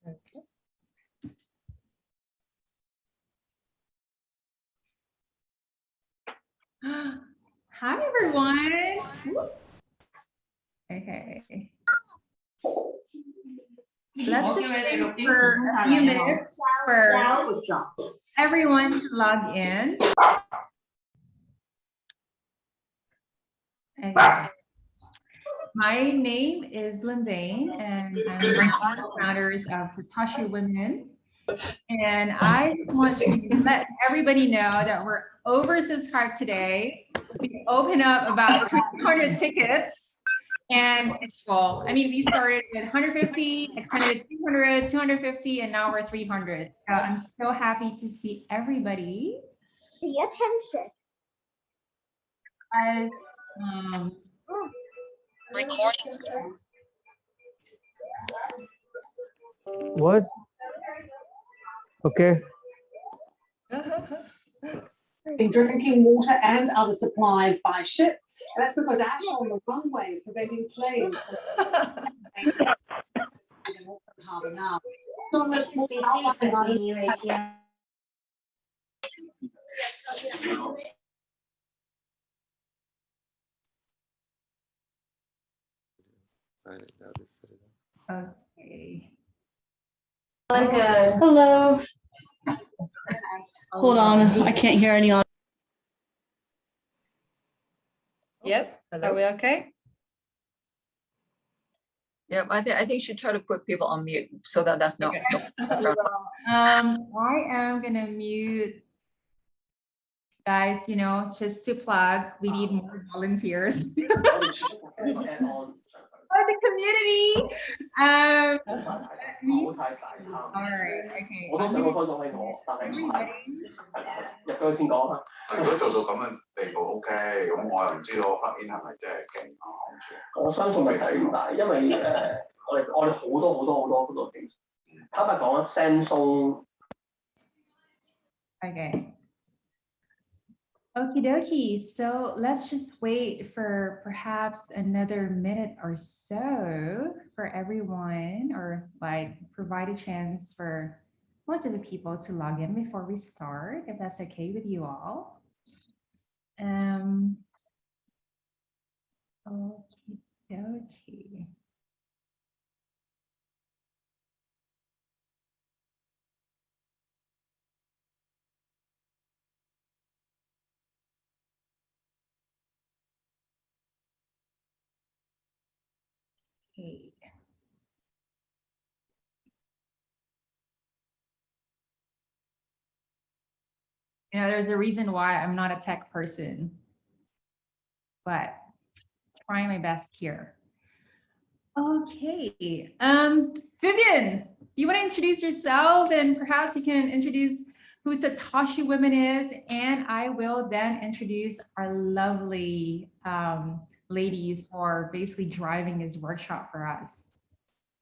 Okay. Hi, everyone. Oops. Okay. Let's just wait for a few minutes for everyone to log in. Okay. My name is Lindane, and I'm one of the founders of Satoshi Women. And I want to let everybody know that we're oversubscribed today. We open up about 300 tickets, and it's full. I mean, we started with 150, expanded 200, 250, and now we're 300. So I'm so happy to see everybody. The attention. What? Okay. Drinking water and other supplies by ship. And that's because ash on the runways preventing planes from harbour now. Okay. Hello. Hold on, I can't hear any on. Yes. Are we okay? Yeah, I think you should try to put people on mute so that that's not. Okay. I am gonna mute, guys. You know, just to plug, we need more volunteers for the community. All right. Okay. 我都想佢幫手喺我，但係唔係入咗去先講啦。如果做到咁嘅地步 OK，咁我又唔知道 plugin 係咪真係勁啊？我相信問題唔大，因為我哋好多技術。坦白講 ，Samsung。Okay. Okie dokie. So let's just wait for perhaps another minute or so for everyone, or like provide a chance for most of the people to log in before we start, if that's okay with you all. Okie dokie. Okay. You know, there's a reason why I'm not a tech person, but trying my best here. Okay. Vivian, you want to introduce yourself, and perhaps you can introduce who Satoshi Women is, and I will then introduce our lovely ladies who are basically driving this workshop for us.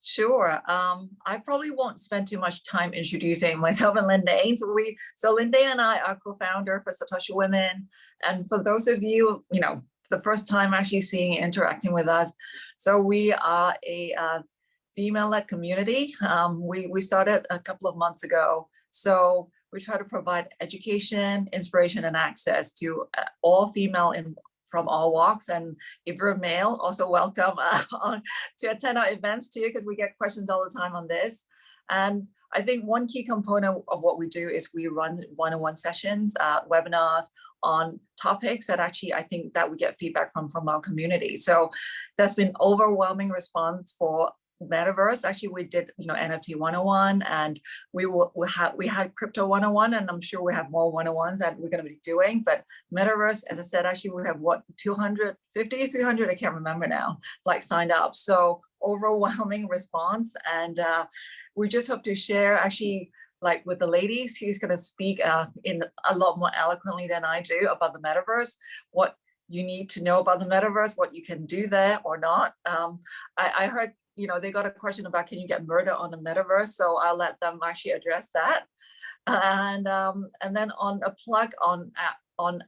Sure. I probably won't spend too much time introducing myself and Lindane. So Lindane and I are co-founder for Satoshi Women. And for those of you, you know, the first time actually seeing and interacting with us. So we are a female-led community. We started a couple of months ago. So we try to provide education, inspiration, and access to all female from all walks. And if you're a male, also welcome to attend our events too, because we get questions all the time on this. And I think one key component of what we do is we run one-on-one sessions, webinars on topics that actually I think that we get feedback from our community. So there's been overwhelming response for Metaverse. Actually, we did, you know, NFT 101, and we had crypto 101, and I'm sure we have more 101s that we're going to be doing. But Metaverse, as I said, actually we have what, 250, 300, I can't remember now, like signed up. So overwhelming response, and we just hope to share actually, like with the ladies who's going to speak in a lot more eloquently than I do about the Metaverse, what you need to know about the Metaverse, what you can do there or not. I heard, you know, they got a question about, can you get murder on the Metaverse? So I'll let them actually address that. And then on a plug on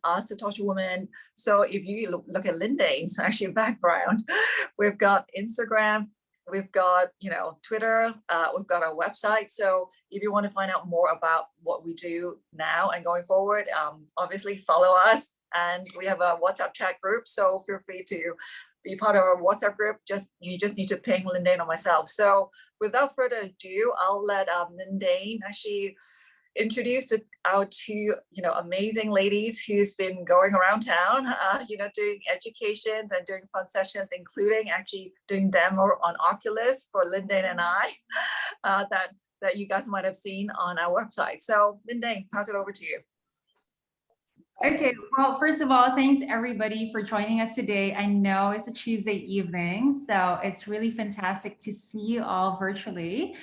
us, Satoshi Women. So if you look at Lindane's actually background, we've got Instagram, we've got, Twitter, we've got our website. So if you want to find out more about what we do now and going forward, obviously follow us. And we have a WhatsApp chat group. So feel free to be part of our WhatsApp group. You just need to ping Lindane or myself. So without further ado, I'll let Lindane actually introduce our two, amazing ladies who's been going around town, doing educations and doing fun sessions, including actually doing demo on Oculus for Lindane and I, that you guys might have seen on our website. So Lindane, pass it over to you. Okay, well, first of all, thanks everybody for joining us today. I know it's a Tuesday evening, so it's really fantastic to see you all virtually.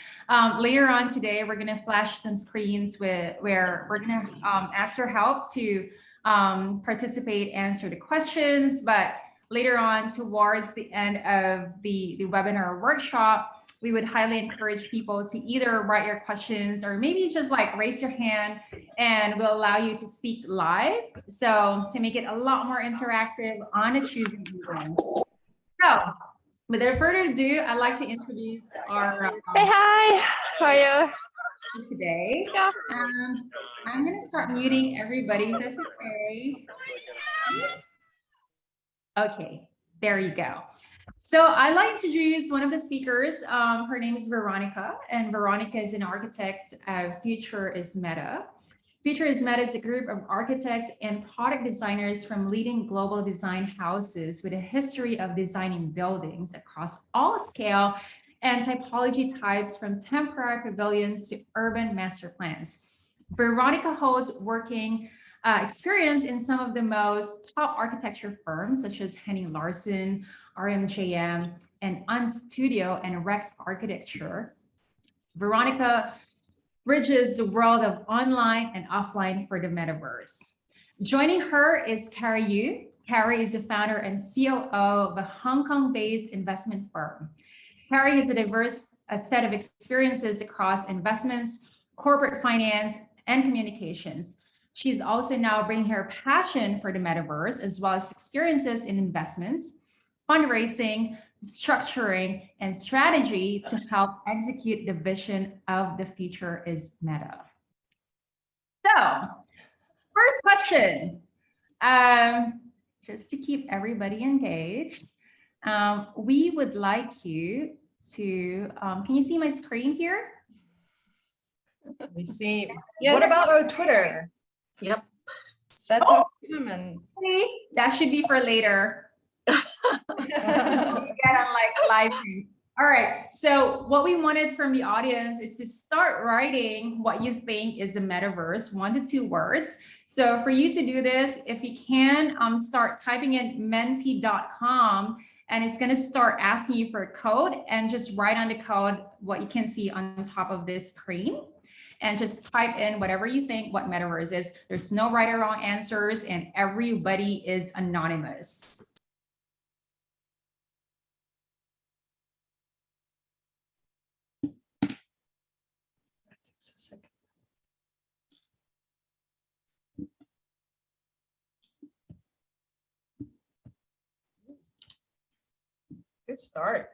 Later on today, we're going to flash some screens where we're going to ask your help to participate, answer the questions. But later on, towards the end of the webinar workshop, we would highly encourage people to either write your questions or maybe just like raise your hand, and we'll allow you to speak live. So to make it a lot more interactive on a Tuesday evening. So without further ado, I'd like to introduce our Hey, hi. How are you? today. I'm going to start muting everybody. If that's okay. Okay, there you go. So I'd like to introduce one of the speakers. Her name is Weronika, and Weronika is an architect of Future is Meta. Future is Meta is a group of architects and product designers from leading global design houses with a history of designing buildings across all scale and typology types, from temporary pavilions to urban master plans. Weronika holds working experience in some of the most top architecture firms, such as Henning Larsen, RMJM, and UNStudio and Rex Architecture. Weronika bridges the world of online and offline for the metaverse. Joining her is Carrie Yu. Carrie is the founder and COO of a Hong Kong-based investment firm. Carrie has a diverse set of experiences across investments, corporate finance, and communications. She's also now bringing her passion for the metaverse, as well as experiences in investments, fundraising, structuring, and strategy to help execute the vision of the Future is Meta. So, first question, just to keep everybody engaged, we would like you to, can you see my screen here? Let me see. Yes. What about our Twitter? Yep. Set up and That should be for later. Get on like live stream. All right. So what we wanted from the audience is to start writing what you think is a metaverse, 1 to 2 words. So for you to do this, if you can, start typing in menti.com, and it's going to start asking you for a code, and just write on the code what you can see on top of this screen. And just type in whatever you think what metaverse is. There's no right or wrong answers, and everybody is anonymous. good start.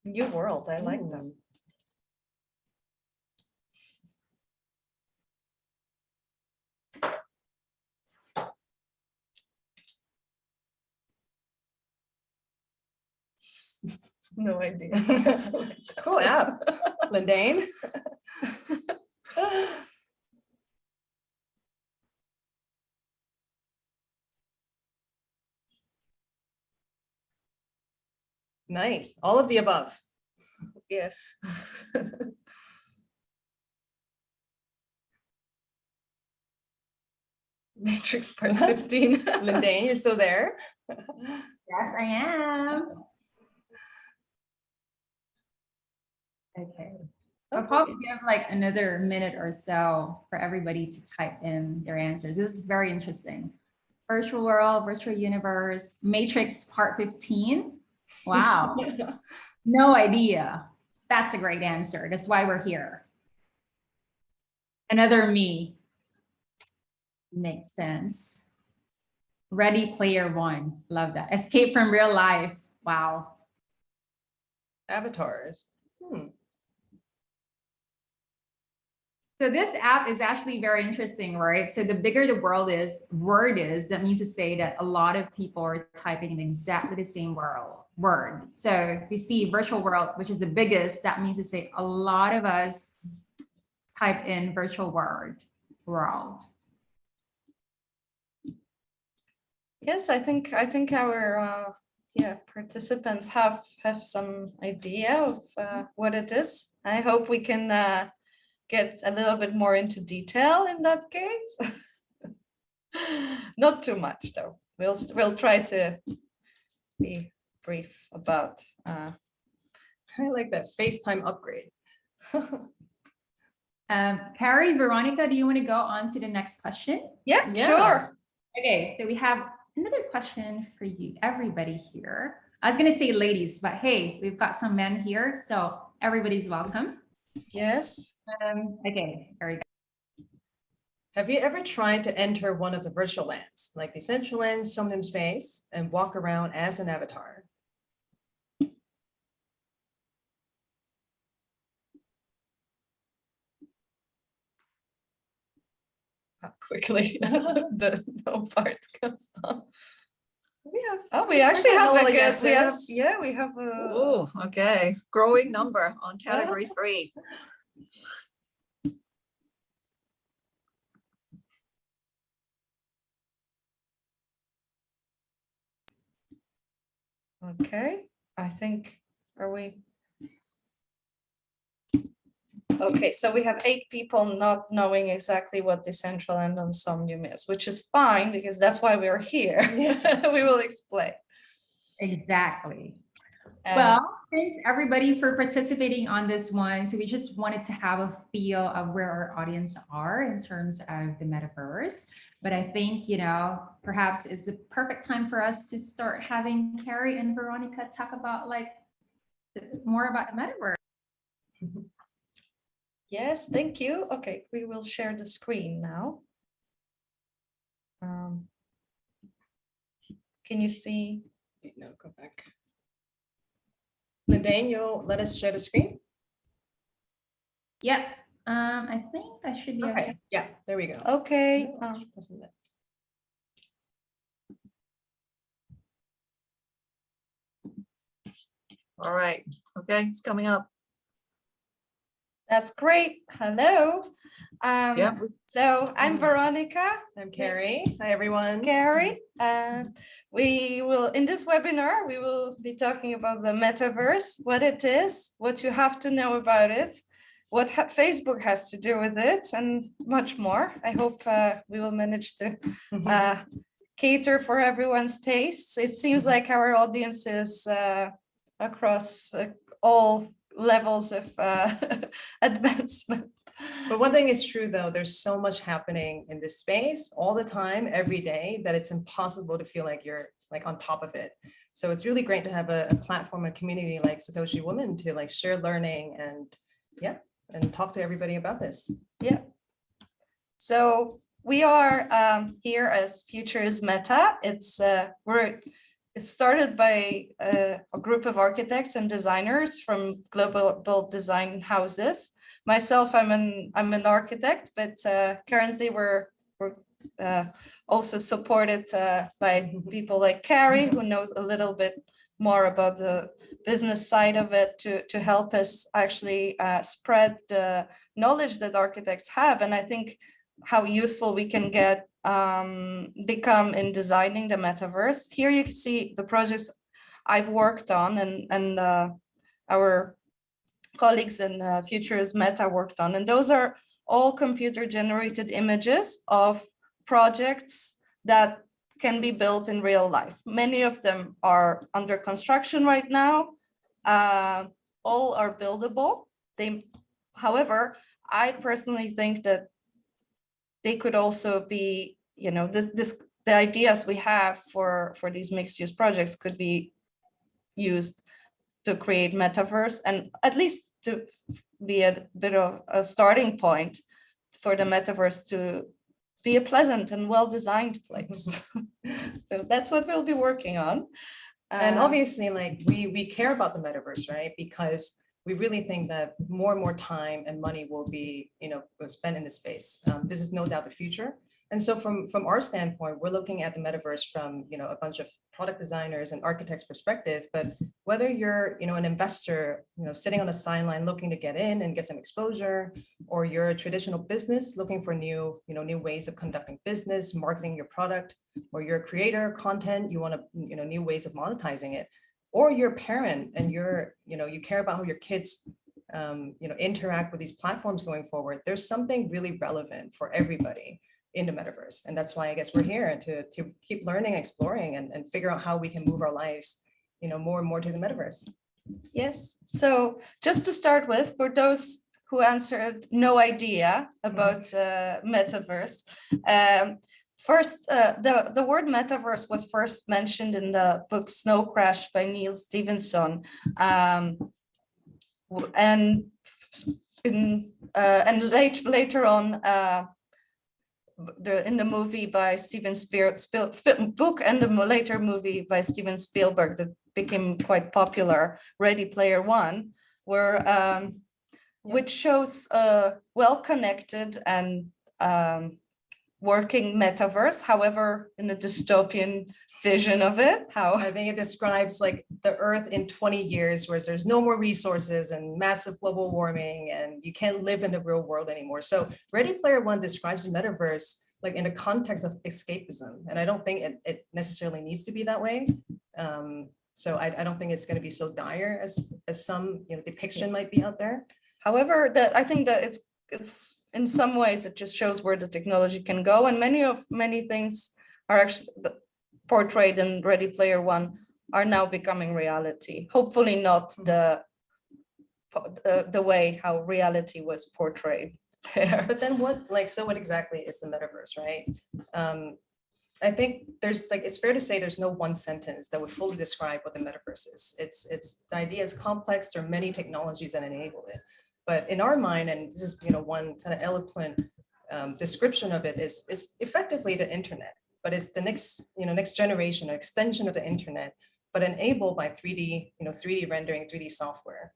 New world, I like them. No idea. It's a cool app, Lindane. Nice. All of the above. Yes. Matrix part 15. Lindane, you're still there? Yes, I am. Okay. I'll probably give like another minute or so for everybody to type in their answers. This is very interesting. Virtual world, virtual universe, Matrix part 15. Wow. No idea. That's a great answer. That's why we're here. Another me. Makes sense. Ready Player One. Love that. Escape from real life. Wow. Avatars. So this app is actually very interesting, right? So the bigger the word is, that means to say that a lot of people are typing in exactly the same word. So if you see virtual world, which is the biggest, that means to say a lot of us type in virtual world. Yes, I think our participants have some idea of what it is. I hope we can get a little bit more into detail in that case. Not too much though. We'll try to be brief about. I like that FaceTime upgrade. Carrie, Veronica, do you want to go on to the next question? Yeah, Yeah. sure. Okay, so we have another question for you, everybody here. I was going to say ladies, but hey, we've got some men here, so everybody's welcome. Yes. Okay, there we go. Have you ever tried to enter one of the virtual lands, like Decentraland, Somnium Space, and walk around as an avatar? How quickly the no part comes on. We actually have a guess. We have a. Oh, okay. Growing number on category 3. Okay, I think, are we? Okay, so we have 8 people not knowing exactly what Decentraland and Somnium is, which is fine because that's why we're here. We will explain. Exactly. Well, thanks everybody for participating on this one. So we just wanted to have a feel of where our audience are in terms of the metaverse. But I think, perhaps it's the perfect time for us to start having Carrie and Veronica talk about more about the metaverse. Yes, thank you. Okay, we will share the screen now. Can you see? Wait, no, go back. Lindane, you'll let us share the screen? Yep. I think I should be okay. Yeah, there we go. Okay. All right. Okay, it's coming up. That's great. Hello. Yeah. So I'm Veronica. I'm Carrie. Hi, everyone. Carrie. We will, in this webinar, we will be talking about the metaverse, what it is, what you have to know about it, what Facebook has to do with it, and much more. I hope we will manage to cater for everyone's tastes. It seems like our audience is across all levels of advancement. But one thing is true, though, there's so much happening in this space all the time, every day, that it's impossible to feel like you're on top of it. So it's really great to have a platform, a community like Satoshi Women to share learning and talk to everybody about this. Yeah. So we are here as Futures Meta. It started by a group of architects and designers from global design houses. Myself, I'm an architect, but currently we're also supported by people like Carrie, who knows a little bit more about the business side of it to help us actually spread the knowledge that architects have. And I think how useful we can become in designing the metaverse. Here you can see the projects I've worked on and our colleagues in Futures Meta worked on. And those are all computer generated images of projects that can be built in real life. Many of them are under construction right now. All are buildable. However, I personally think that they could also be, the ideas we have for these mixed use projects could be used to create metaverse, and at least to be a bit of a starting point for the metaverse to be a pleasant and well-designed place. So that's what we'll be working on. And obviously, like we care about the metaverse, right? Because we really think that more and more time and money will be, spent in this space. This is no doubt the future. And so from our standpoint, we're looking at the metaverse from, a bunch of product designers and architects perspective. But whether you're, an investor, sitting on the sideline looking to get in and get some exposure, or you're a traditional business looking for new ways of conducting business, marketing your product, or you're a creator of content, you want to, new ways of monetizing it, or you're a parent and you care about how your kids interact with these platforms going forward. There's something really relevant for everybody in the metaverse. And that's why I guess we're here to keep learning, exploring, and figure out how we can move our lives, more and more to the metaverse. Yes. So just to start with, for those who answered no idea about metaverse, first, the word metaverse was first mentioned in the book Snow Crash by Neil Stephenson, and later on in the movie by Steven book and the later movie by Steven Spielberg that became quite popular, Ready Player One, where which shows a well-connected and working metaverse, however, in a dystopian vision of it. How I think it describes like the Earth in 20 years, where there's no more resources and massive global warming, and you can't live in the real world anymore. So Ready Player One describes the metaverse like in a context of escapism, and I don't think it necessarily needs to be that way. So I don't think it's going to be so dire as some depiction might be out there. However, I think that it's in some ways it just shows where the technology can go, and many things are actually portrayed in Ready Player One are now becoming reality. Hopefully not the way how reality was portrayed there. But then what exactly is the metaverse, right? I think it's fair to say there's no one sentence that would fully describe what the metaverse is. The idea is complex. There are many technologies that enable it. But in our mind, and this is one kind of eloquent description of it, is effectively the internet. But it's the next generation, or extension of the internet, but enabled by 3D rendering, 3D software.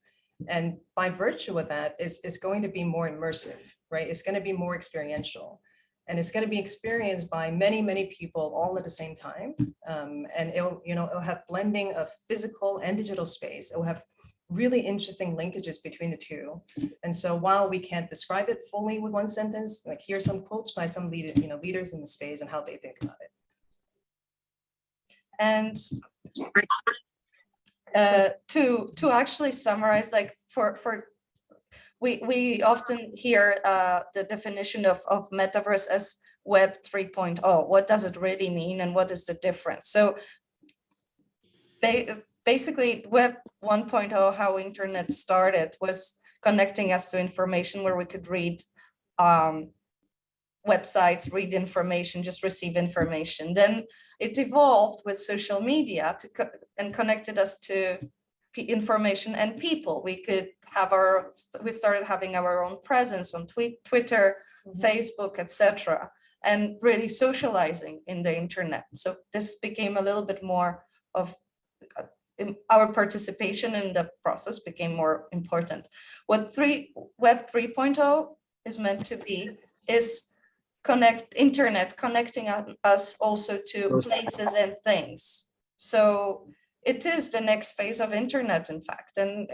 And by virtue of that, it's going to be more immersive, right? It's going to be more experiential, and it's going to be experienced by many, many people all at the same time. And it'll have blending of physical and digital space. It will have really interesting linkages between the two. And so while we can't describe it fully with one sentence, like here's some quotes by some leaders in the space and how they think about it. And to actually summarize, like we often hear the definition of metaverse as Web 3.0. What does it really mean, and what is the difference? So basically, Web 1.0, how internet started, was connecting us to information where we could read websites, read information, just receive information. Then it evolved with social media and connected us to information and people. We started having our own presence on Twitter, Facebook, etc., and really socializing in the internet. So this became a little bit more of our participation in the process became more important. What Web 3.0 is meant to be is internet connecting us also to places and things. So it is the next phase of internet, in fact, and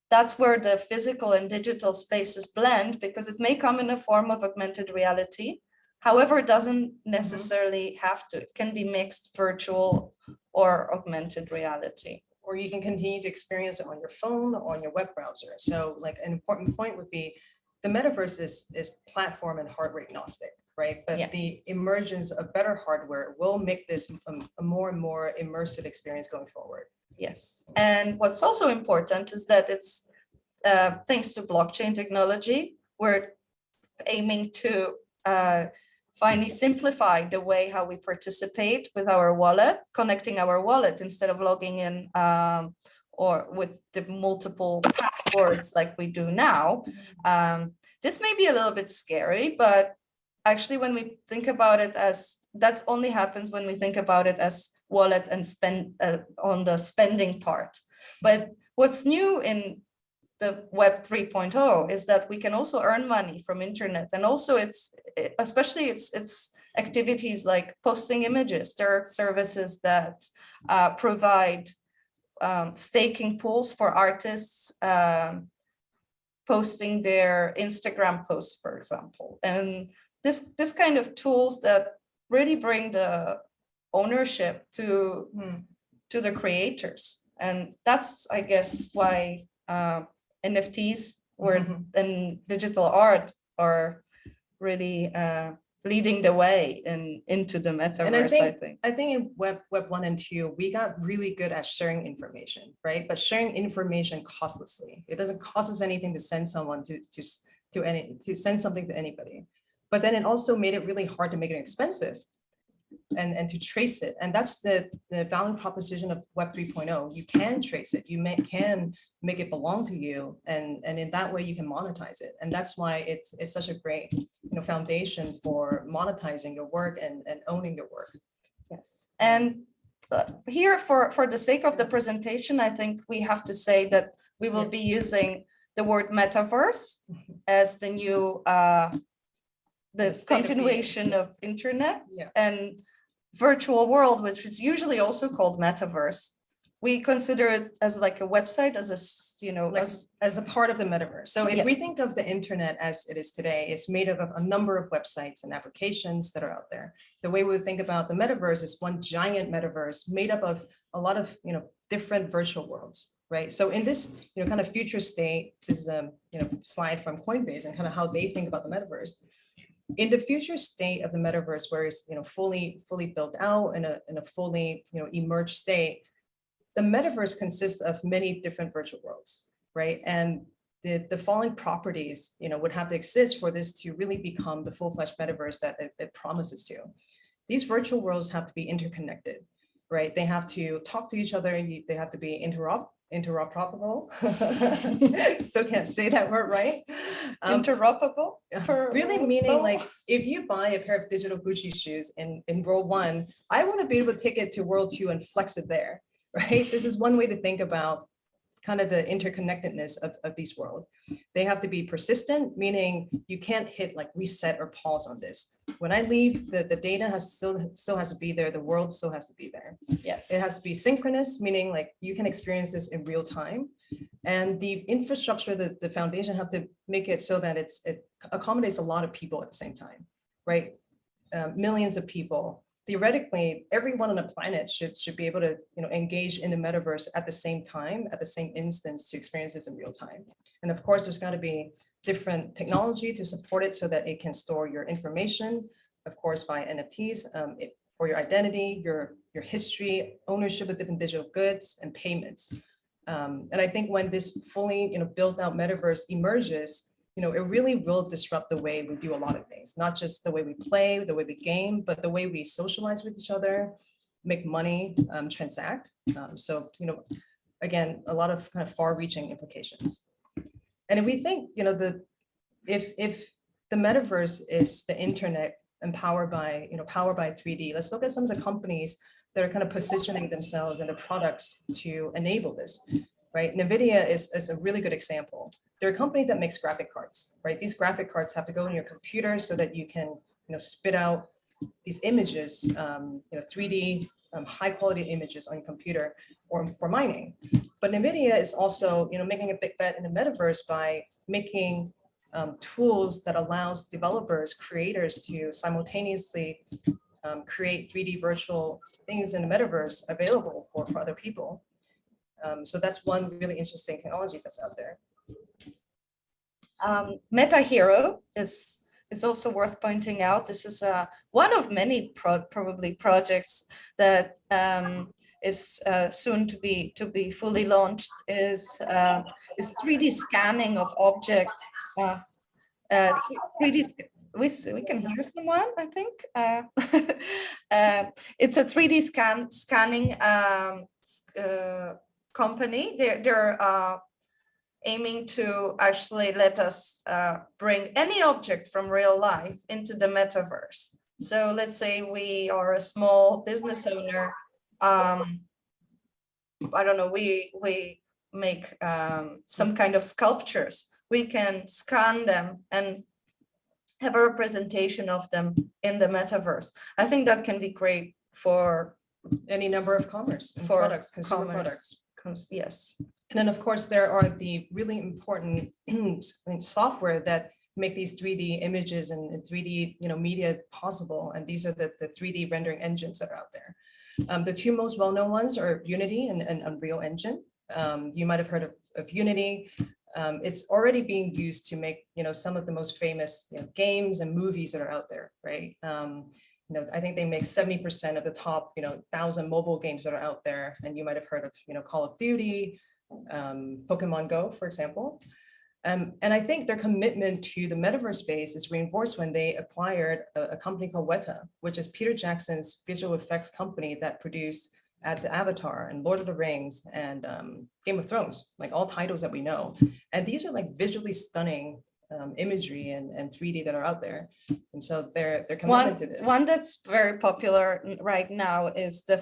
that's where the physical and digital spaces blend, because it may come in a form of augmented reality. However, it doesn't necessarily have to. It can be mixed virtual or augmented reality. Or you can continue to experience it on your phone or on your web browser. So like an important point would be the metaverse is platform and hardware agnostic, right? But the emergence of better hardware will make this a more and more immersive experience going forward. Yes. And what's also important is that it's thanks to blockchain technology, we're aiming to finally simplify the way how we participate with our wallet, connecting our wallet instead of logging in or with the multiple passwords like we do now. This may be a little bit scary, but actually, when we think about it as, that's only happens when we think about it as wallet and spend on the spending part. But what's new in the Web 3.0 is that we can also earn money from internet, and also especially it's activities like posting images. There are services that provide staking pools for artists posting their Instagram posts, for example. And this kind of tools that really bring the ownership to the creators. And that's, I guess, why NFTs and digital art are really leading the way into the metaverse. And I think in Web 1 and 2, we got really good at sharing information, right? But sharing information costlessly. It doesn't cost us anything to send someone to send something to anybody. But then it also made it really hard to make it expensive and to trace it. And that's the value proposition of Web 3.0. You can trace it. You can make it belong to you, and in that way you can monetize it. And that's why it's such a great foundation for monetizing your work and owning your work. Yes. And here, for the sake of the presentation, I think we have to say that we will be using the word metaverse as the new the continuation of internet, and virtual world, which is usually also called metaverse. We consider it as like a website, as as a part of the metaverse. So if we think of the internet as it is today, it's made up of a number of websites and applications that are out there. The way we would think about the metaverse is one giant metaverse made up of a lot of different virtual worlds, right? So in this kind of future state, this is a slide from Coinbase and kind of how they think about the metaverse. In the future state of the metaverse, where it's fully built out in a fully emerged state, the metaverse consists of many different virtual worlds, right? And the following properties would have to exist for this to really become the full-fledged metaverse that it promises to. These virtual worlds have to be interconnected, right? They have to talk to each other. They have to be interoperable. Still can't say that word right. Interoperable. Really meaning like if you buy a pair of digital Gucci shoes in World 1, I want to be able to take it to World 2 and flex it there, right? This is one way to think about kind of the interconnectedness of these worlds. They have to be persistent, meaning you can't hit like reset or pause on this. When I leave, the data still has to be there. The world still has to be there. Yes. It has to be synchronous, meaning like you can experience this in real time. And the infrastructure, the foundation have to make it so that it accommodates a lot of people at the same time, right? Millions of people. Theoretically, everyone on the planet should be able to engage in the metaverse at the same time, at the same instance, to experience this in real time. And of course, there's got to be different technology to support it so that it can store your information, of course, via NFTs, for your identity, your history, ownership of different digital goods, and payments. And I think when this fully built out metaverse emerges, it really will disrupt the way we do a lot of things, not just the way we play, the way we game, but the way we socialize with each other, make money, transact. So, again, a lot of kind of far-reaching implications. And if we think, if the metaverse is the internet empowered by, powered by 3D, let's look at some of the companies that are kind of positioning themselves and the products to enable this, right? NVIDIA is a really good example. They're a company that makes graphic cards, right? These graphic cards have to go in your computer so that you can, spit out these images, 3D, high quality images on your computer or for mining. But NVIDIA is also, making a big bet in the metaverse by making tools that allows developers, creators to simultaneously create 3D virtual things in the metaverse available for other people. So that's one really interesting technology that's out there. Meta Hero is also worth pointing out. This is one of many probably projects that is soon to be fully launched. Is 3D scanning of objects. 3D. We can hear someone, I think. It's a 3D scanning company. They're aiming to actually let us bring any object from real life into the metaverse. So let's say we are a small business owner. I don't know, we make some kind of sculptures. We can scan them and have a representation of them in the metaverse. I think that can be great for any number of commerce and for products, consumer commerce. products. Yes. And then, of course, there are the really important software that make these 3D images and 3D media possible. And these are the 3D rendering engines that are out there. The two most well-known ones are Unity and Unreal Engine. You might have heard of Unity. It's already being used to make some of the most famous games and movies that are out there, right? I think they make 70% of the top 1,000 mobile games that are out there. And you might have heard of Call of Duty, Pokemon Go, for example. And I think their commitment to the metaverse space is reinforced when they acquired a company called Weta, which is Peter Jackson's visual effects company that produced the Avatar and Lord of the Rings and Game of Thrones, like all titles that we know. And these are like visually stunning imagery and 3D that are out there. And so their commitment to this. One that's very popular right now is the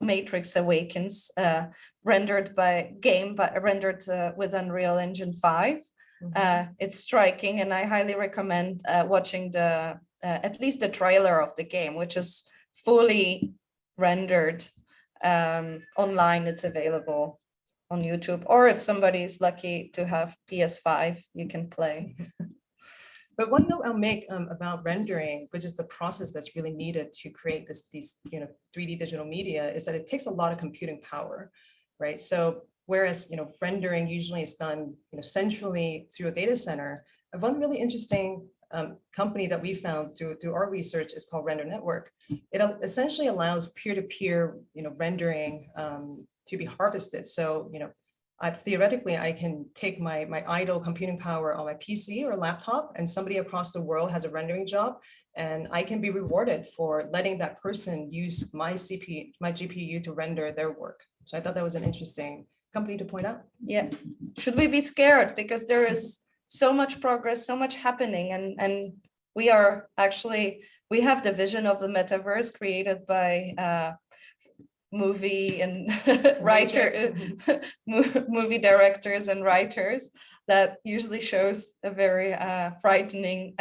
Matrix Awakens, rendered with Unreal Engine 5. It's striking, and I highly recommend watching at least the trailer of the game, which is fully rendered online. It's available on YouTube, or if somebody is lucky to have PS5, you can play. But one note I'll make about rendering, which is the process that's really needed to create these 3D digital media, is that it takes a lot of computing power, right? So whereas rendering usually is done centrally through a data center, one really interesting company that we found through our research is called Render Network. It essentially allows peer-to-peer rendering to be harvested. So theoretically, I can take my idle computing power on my PC or laptop, and somebody across the world has a rendering job, and I can be rewarded for letting that person use my GPU to render their work. So I thought that was an interesting company to point out. Yeah. Should we be scared? Because there is so much progress, so much happening, and we have the vision of the metaverse created by movie and movie directors and writers that usually shows a very frightening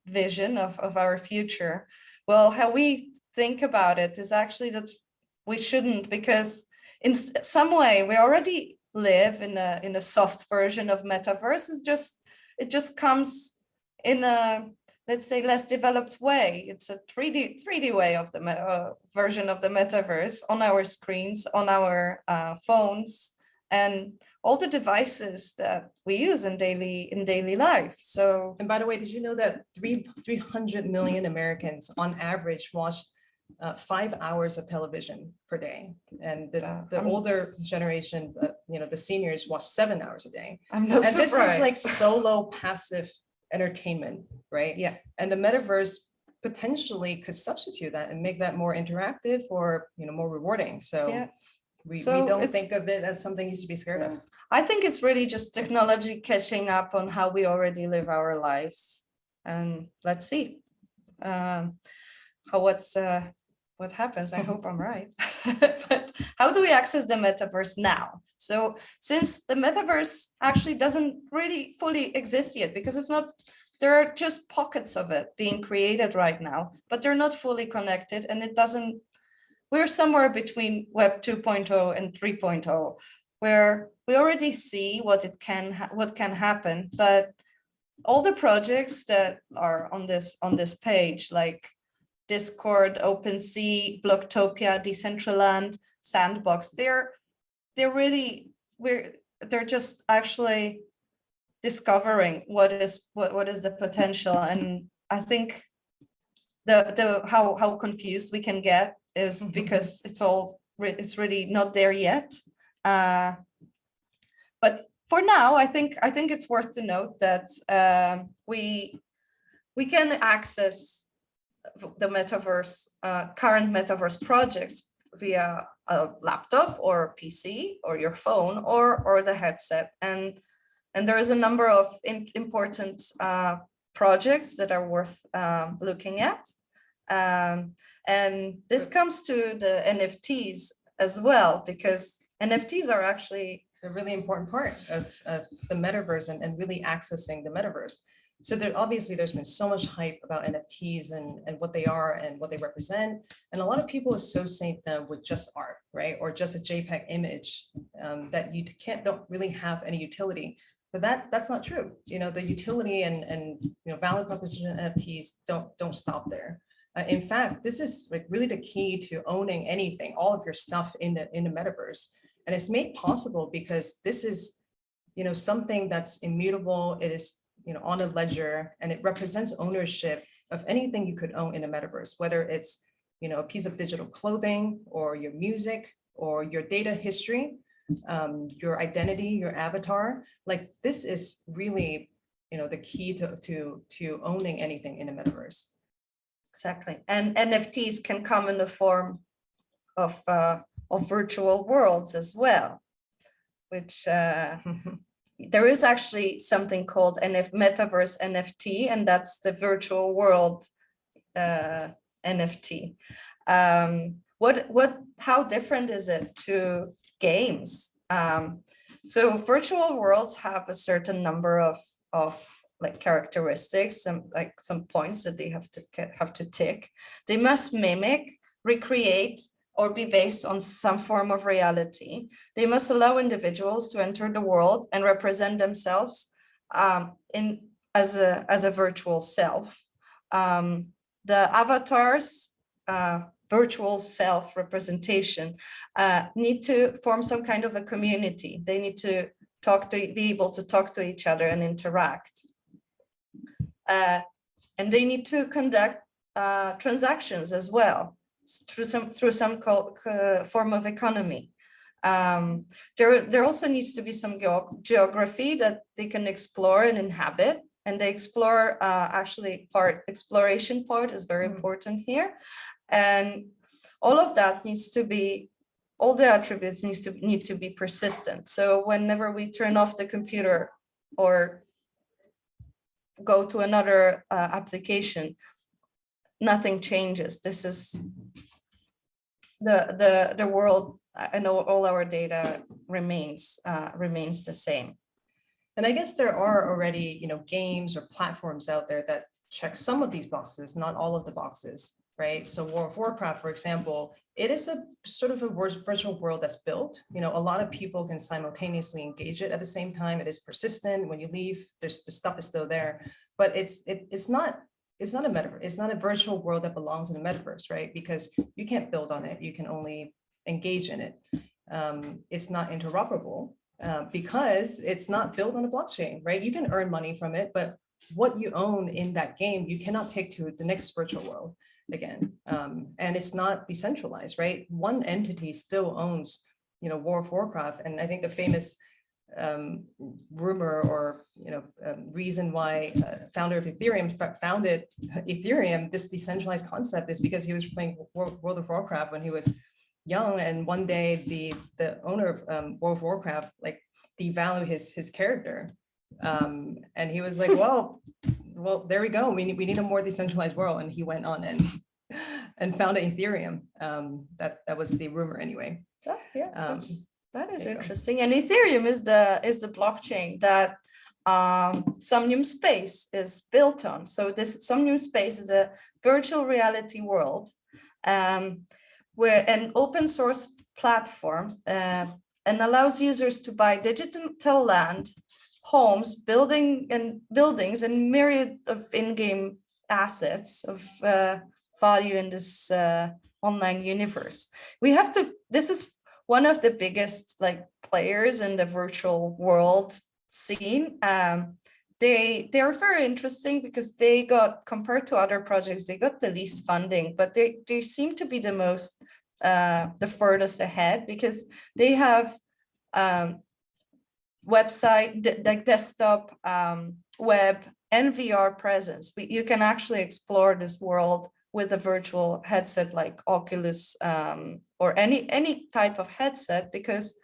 vision of our future. Well, how we think about it is actually that we shouldn't, because in some way we already live in a soft version of metaverse. It just comes in a, let's say, less developed way. It's a 3D way of the version of the metaverse on our screens, on our phones, and all the devices that we use in daily life. So, and by the way, did you know that 300 million Americans on average watch 5 hours of television per day, and the older generation, the seniors, watch 7 hours a day. I'm not surprised. This is like solo passive entertainment, right? Yeah. And the metaverse potentially could substitute that and make that more interactive or more rewarding. So yeah. we don't think of it as something you should be scared of. I think it's really just technology catching up on how we already live our lives, and let's see what happens. I hope I'm right. But how do we access the metaverse now? So since the metaverse actually doesn't really fully exist yet, because there are just pockets of it being created right now, but they're not fully connected, and we're somewhere between Web 2.0 and 3.0, where we already see what can happen, but all the projects that are on this page, like Discord, OpenSea, Blocktopia, Decentraland, Sandbox, they're just actually discovering what is the potential. And I think how confused we can get is because it's really not there yet. But for now, I think it's worth to note that we can access the metaverse, current metaverse projects via a laptop or PC or your phone or the headset. And there is a number of important projects that are worth looking at. And this comes to the NFTs as well, because NFTs are actually a really important part of the metaverse and really accessing the metaverse. So there's been so much hype about NFTs and what they are and what they represent. And a lot of people associate them with just art, right? Or just a JPEG image that you don't really have any utility. But that's not true. The utility and value proposition NFTs don't stop there. In fact, this is like really the key to owning anything, all of your stuff in the metaverse. And it's made possible because this is, something that's immutable. It is, on a ledger, and it represents ownership of anything you could own in the metaverse, whether it's, a piece of digital clothing or your music or your data history, your identity, your avatar. Like this is really, the key to owning anything in the metaverse. Exactly. And NFTs can come in the form of virtual worlds as well, which there is actually something called Metaverse NFT, and that's the virtual world NFT. How different is it to games? So virtual worlds have a certain number of like characteristics, some points that they have to tick. They must mimic, recreate, or be based on some form of reality. They must allow individuals to enter the world and represent themselves as a virtual self. The avatars, virtual self representation, need to form some kind of a community. They need to be able to talk to each other and interact. And they need to conduct transactions as well, through some form of economy. There also needs to be some geography that they can explore and inhabit, and the exploration part is very important here. And all of that needs to be, all the attributes need to be persistent. So whenever we turn off the computer or go to another application, nothing changes. This is the world, and all our data remains the same. And I guess there are already, games or platforms out there that check some of these boxes, not all of the boxes, right? So World of Warcraft, for example, it is a sort of a virtual world that's built. A lot of people can simultaneously engage it at the same time. It is persistent. When you leave, the stuff is still there, but it's not a metaverse. It's not a virtual world that belongs in the metaverse, right? Because you can't build on it. You can only engage in it. It's not interoperable because it's not built on a blockchain, right? You can earn money from it, but what you own in that game, you cannot take to the next virtual world again. And it's not decentralized, right? One entity still owns, World of Warcraft. And I think the famous rumor or reason why founder of Ethereum founded Ethereum, this decentralized concept, is because he was playing World of Warcraft when he was young, and one day the owner of World of Warcraft like devalued his character, and he was like, well, there we go. We need a more decentralized world, and he went on and founded Ethereum. That was the rumor anyway. Oh, yeah. That is interesting. And Ethereum is the blockchain that Somnium Space is built on. So this Somnium Space is a virtual reality world where an open source platform and allows users to buy digital land, homes, buildings, and myriad of in-game assets of value in this online universe. This is one of the biggest players in the virtual world scene. They're very interesting because they got, compared to other projects, they got the least funding, but they seem to be the furthest ahead, because they have website, like desktop, web, and VR presence. You can actually explore this world with a virtual headset like Oculus or any type of headset, because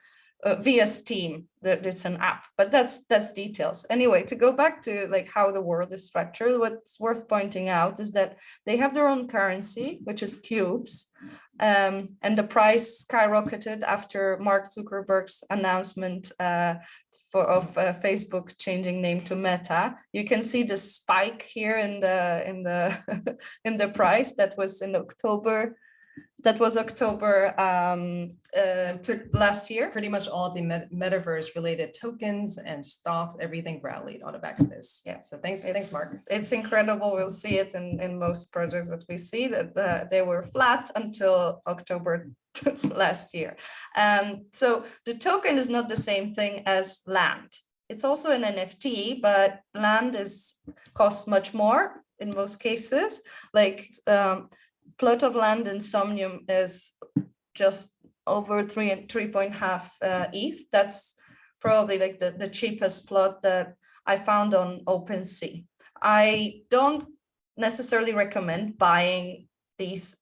via Steam, it's an app, but that's details. Anyway, to go back to like how the world is structured, what's worth pointing out is that they have their own currency, which is cubes, and the price skyrocketed after Mark Zuckerberg's announcement of Facebook changing name to Meta. You can see the spike here in the in the price. That was in October. That was October last year. Pretty much all the metaverse related tokens and stocks, everything rallied on the back of this. Yeah. So thanks, Mark. It's incredible. We'll see it in most projects that we see, that they were flat until October last year. So the token is not the same thing as land. It's also an NFT, but land costs much more in most cases. Like plot of land in Somnium is just over 3.5 ETH. That's probably like the cheapest plot that I found on OpenSea. I don't necessarily recommend buying these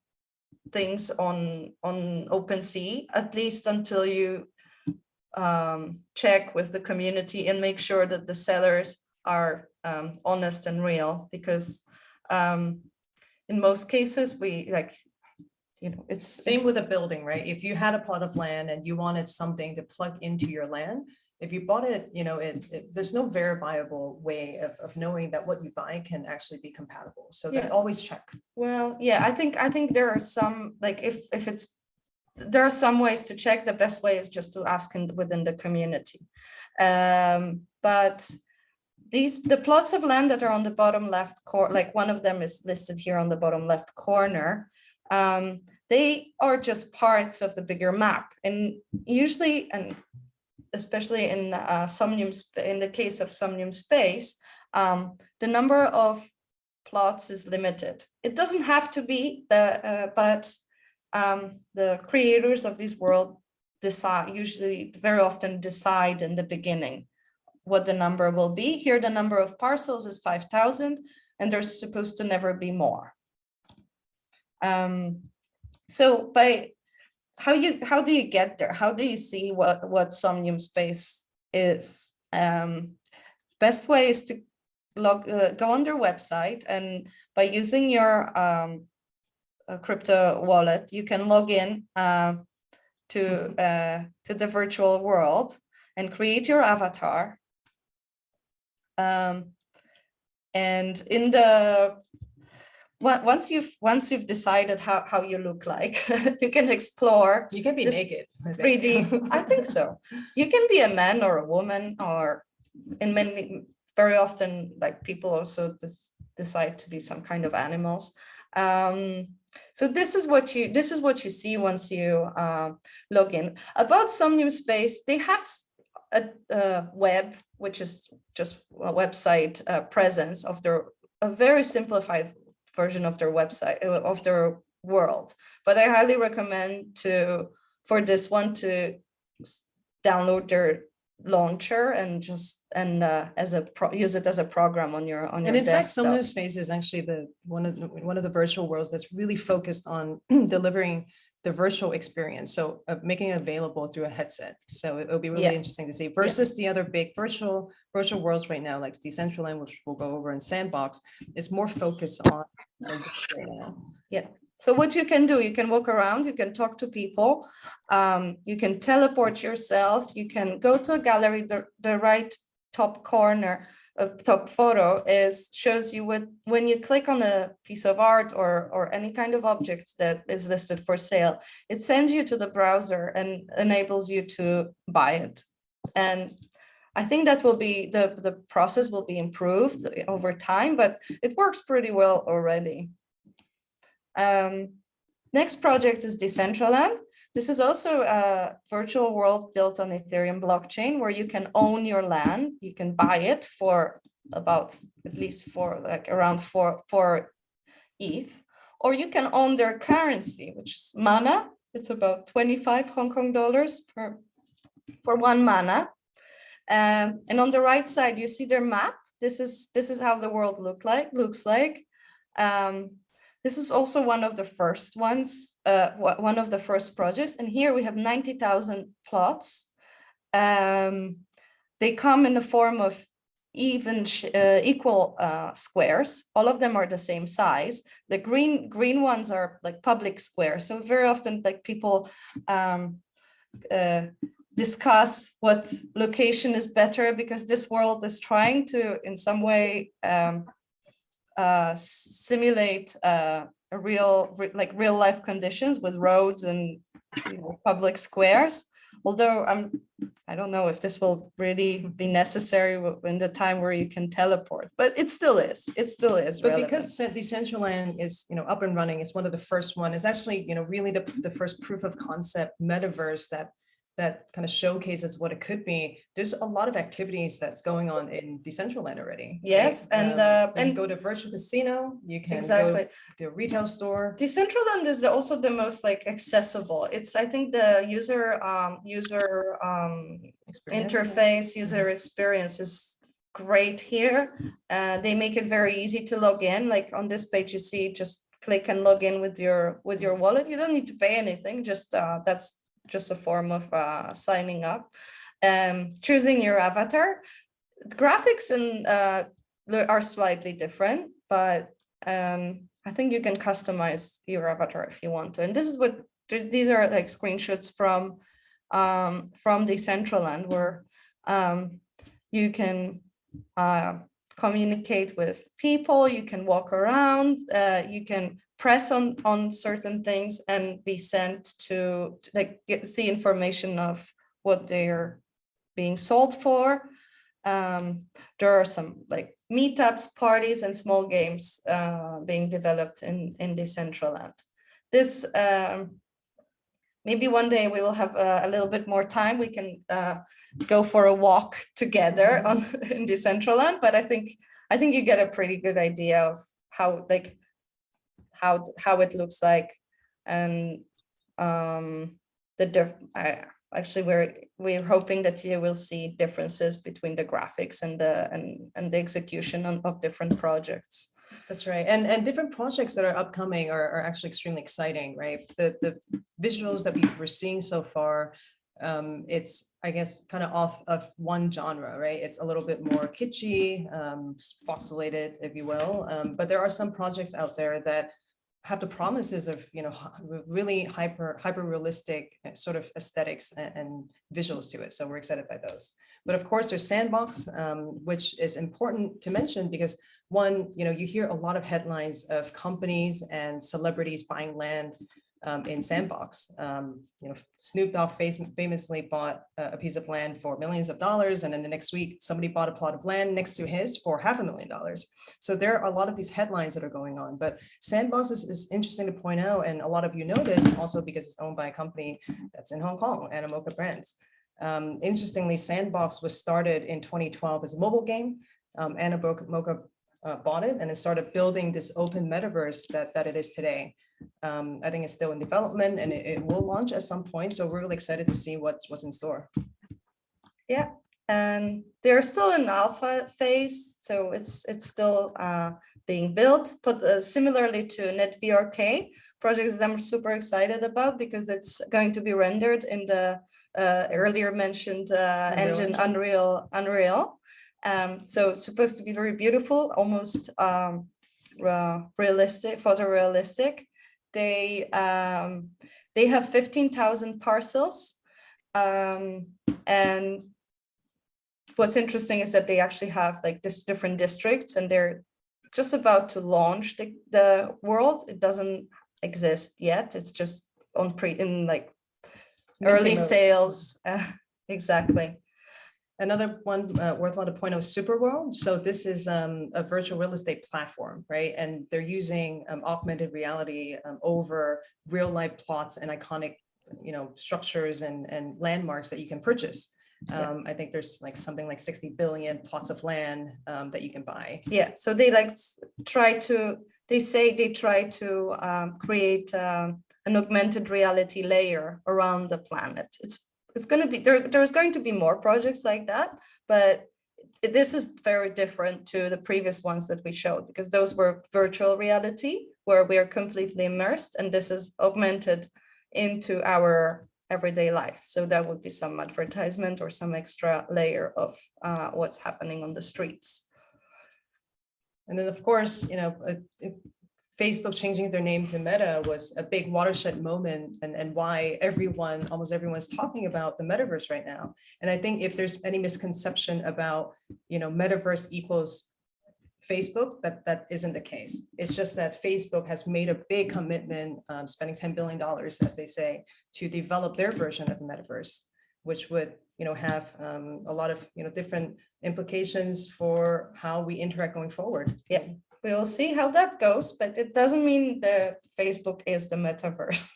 things on OpenSea, at least until you check with the community and make sure that the sellers are honest and real, because in most cases, it's same with a building, right? If you had a plot of land and you wanted something to plug into your land, if you bought it, there's no verifiable way of knowing that what you buy can actually be compatible. So they always check. Well, yeah, I think there are some, like there are some ways to check. The best way is just to ask within the community. But the plots of land that are on the bottom left corner, like one of them is listed here on the bottom left corner, they are just parts of the bigger map. And usually, and especially in Somnium, in the case of Somnium Space, the number of plots is limited. It doesn't have to be, but the creators of this world very often decide in the beginning what the number will be. Here, the number of parcels is 5,000, and there's supposed to never be more. So how do you get there? How do you see what Somnium Space is? Best way is to go on their website, and by using your crypto wallet, you can log in to the virtual world and create your avatar. And in once you've decided how you look like, you can explore. You can be naked. 3D. I think so. You can be a man or a woman, or very often, like, people also decide to be some kind of animals. So this is what you see once you log in. About Somnium Space, they have a web, which is just a website presence of a very simplified version of their website, of their world. But I highly recommend for this one to download their launcher and use it as a program on your and in desktop. fact, Somnium Space is actually one of the virtual worlds that's really focused on delivering the virtual experience, so making it available through a headset. So it'll be really interesting to see versus the other big virtual worlds right now, like Decentraland, which we'll go over, and Sandbox. It's more focused on right now. Yeah. So what you can do, you can walk around, you can talk to people, you can teleport yourself, you can go to a gallery. The right top corner, top photo shows you when you click on a piece of art or any kind of object that is listed for sale, it sends you to the browser and enables you to buy it. And I think that will be the process will be improved over time, but it works pretty well already. Next project is Decentraland. This is also a virtual world built on Ethereum blockchain, where you can own your land. You can buy it for around 4 ETH, or you can own their currency, which is mana. It's about 25 Hong Kong dollars for 1 mana. And on the right side, you see their map. This is how the world looks like. This is also one of the first ones, one of the first projects. And here we have 90,000 plots. They come in the form of equal squares. All of them are the same size. The green ones are like public squares. So very often like people discuss what location is better, because this world is trying to in some way simulate real life conditions with roads and public squares. Although I don't know if this will really be necessary in the time where you can teleport, but it still is. It still is. But relevant. because Decentraland is, up and running, it's one of the first one. It's actually, really the first proof of concept metaverse that kind of showcases what it could be. There's a lot of activities that's going on in Decentraland already. Yes, right? and go to virtual casino. You can exactly go to a retail store. Decentraland is also the most accessible. It's, I think, the user Experience, interface, user experience is great here. They make it very easy to log in. Like on this page, you see, just click and log in with your wallet. You don't need to pay anything. Just that's just a form of signing up. Choosing your avatar. The graphics are slightly different, but I think you can customize your avatar if you want to. And this is what these are like screenshots from Decentraland, where you can communicate with people, you can walk around, you can press on certain things and be sent to see information of what they're being sold for. There are some meetups, parties, and small games being developed in Decentraland. This maybe one day we will have a little bit more time. We can go for a walk together in Decentraland. But I think you get a pretty good idea of how it looks like, and actually we're hoping that you will see differences between the graphics and the execution of different projects. That's right. And different projects that are upcoming are actually extremely exciting, right? The visuals that we're seeing so far, it's, I guess, kind of off of one genre, right? It's a little bit more kitschy, fossilated, if you will. But there are some projects out there that have the promises of, really hyper realistic sort of aesthetics and visuals to it. So we're excited by those. But of course, there's Sandbox, which is important to mention because one, you hear a lot of headlines of companies and celebrities buying land in Sandbox. Snoop Dogg famously bought a piece of land for millions of dollars, and then the next week somebody bought a plot of land next to his for $500,000. So there are a lot of these headlines that are going on. But Sandbox is interesting to point out, and a lot of you know this also because it's owned by a company that's in Hong Kong, Animoca Brands. Interestingly, Sandbox was started in 2012 as a mobile game. Animoca bought it and it started building this open metaverse that it is today. I think it's still in development and it will launch at some point. So we're really excited to see what's in store. Yeah, and they're still in alpha phase, so it's still being built. But similarly to NetVRK projects that I'm super excited about because it's going to be rendered in the earlier mentioned engine Unreal. So it's supposed to be very beautiful, almost realistic, photorealistic. They have 15,000 parcels, and what's interesting is that they actually have different districts, and they're just about to launch the world. It doesn't exist yet. It's just in early sales. Exactly. Another one worthwhile to point out is Superworld. So this is a virtual real estate platform, right? And they're using augmented reality over real life plots and iconic, structures and landmarks that you can purchase. I think there's something like 60 billion plots of land that you can buy. Yeah. So they try to create an augmented reality layer around the planet. It's going to be there's going to be more projects like that, but this is very different to the previous ones that we showed, because those were virtual reality where we are completely immersed, and this is augmented into our everyday life. So that would be some advertisement or some extra layer of what's happening on the streets. And then, of course, Facebook changing their name to Meta was a big watershed moment, and why almost everyone's talking about the metaverse right now. And I think if there's any misconception about, metaverse equals Facebook, that isn't the case. It's just that Facebook has made a big commitment, spending $10 billion, as they say, to develop their version of the metaverse, which would, have a lot of, different implications for how we interact going forward. Yeah. We will see how that goes, but it doesn't mean that Facebook is the metaverse.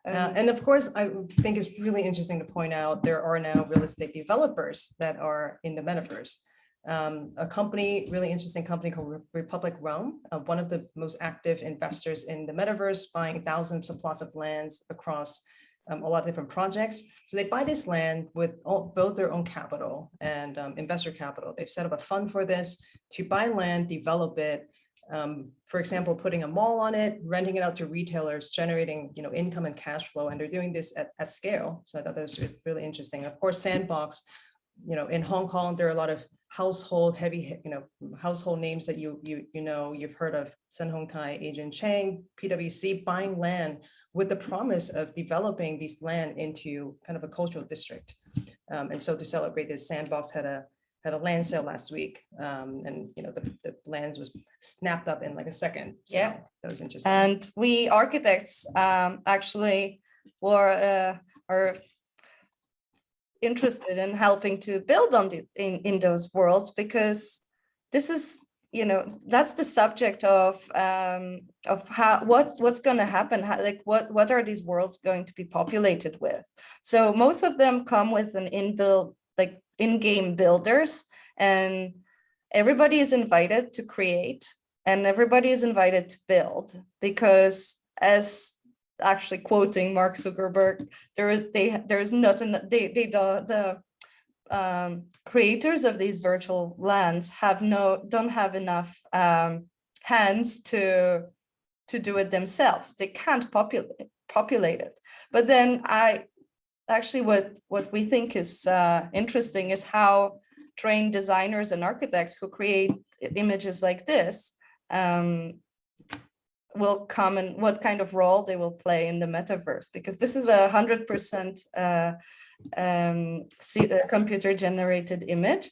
And of course, I think it's really interesting to point out there are now real estate developers that are in the metaverse. A company, really interesting company called Republic Realm, one of the most active investors in the metaverse, buying thousands of plots of lands across a lot of different projects. So they buy this land with both their own capital and investor capital. They've set up a fund for this to buy land, develop it. For example, putting a mall on it, renting it out to retailers, generating income and cash flow, and they're doing this at scale. So I thought that was really interesting. Of course, Sandbox, in Hong Kong, there are a lot of household names that you've heard of: Sun Hung Kai, Adrian Chang, PwC, buying land with the promise of developing these land into kind of a cultural district. And so to celebrate this, Sandbox had a land sale last week, and the lands was snapped up in like a second. So yeah, that was interesting. And we architects actually are interested in helping to build on in those worlds, because this is, that's the subject of what's going to happen, what are these worlds going to be populated with. So most of them come with an inbuilt, like in-game builders, and everybody is invited to create and everybody is invited to build, because, as actually quoting Mark Zuckerberg, the creators of these virtual lands don't have enough hands to do it themselves. They can't populate it. But then what we think is interesting is how trained designers and architects who create images like this will come, and what kind of role they will play in the metaverse, because this is 100% computer generated image,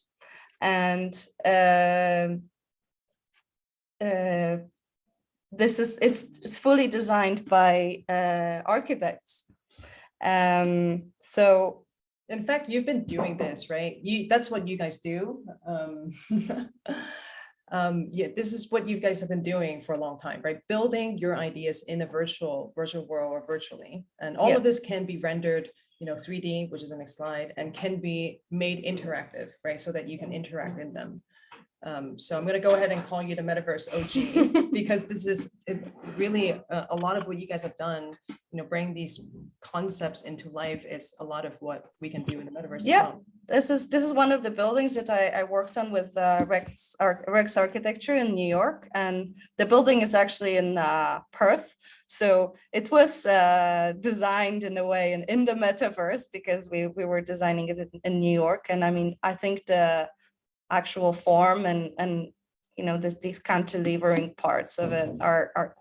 and it's fully designed by architects. So in fact, you've been doing this, right? That's what you guys do. Yeah, this is what you guys have been doing for a long time, right? Building your ideas in a virtual world or virtually. And all of this can be rendered, 3D, which is the next slide, and can be made interactive, right? So that you can interact in them. So I'm going to go ahead and call you the Metaverse OG, because this is really a lot of what you guys have done, bring these concepts into life is a lot of what we can do in the metaverse. Yeah, as well. This is one of the buildings that I worked on with Rex Architecture in New York, and the building is actually in Perth. So it was designed in a way in the metaverse, because we were designing it in New York. And I mean, I think the actual form and these cantilevering parts of it are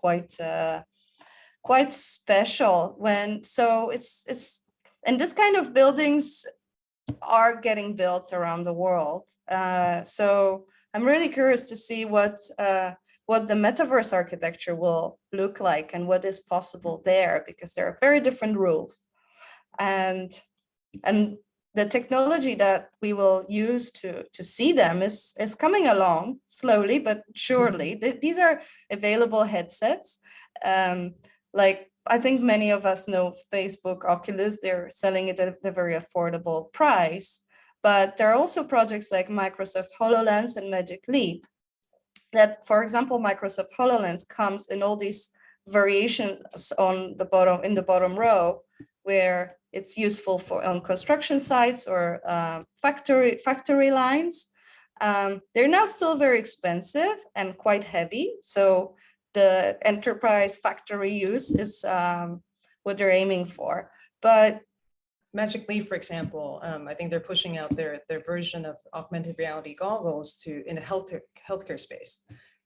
quite special. And this kind of buildings are getting built around the world. So I'm really curious to see what the metaverse architecture will look like and what is possible there, because there are very different rules. And the technology that we will use to see them is coming along slowly but surely. These are available headsets. Like, I think many of us know Facebook Oculus, they're selling it at a very affordable price. But there are also projects like Microsoft HoloLens and Magic Leap that, for example, Microsoft HoloLens comes in all these variations in the bottom row, where it's useful for on construction sites or factory lines. They're now still very expensive and quite heavy. So the enterprise factory use is what they're aiming for. But Magic Leap, for example, I think they're pushing out their version of augmented reality goggles to in a healthcare space.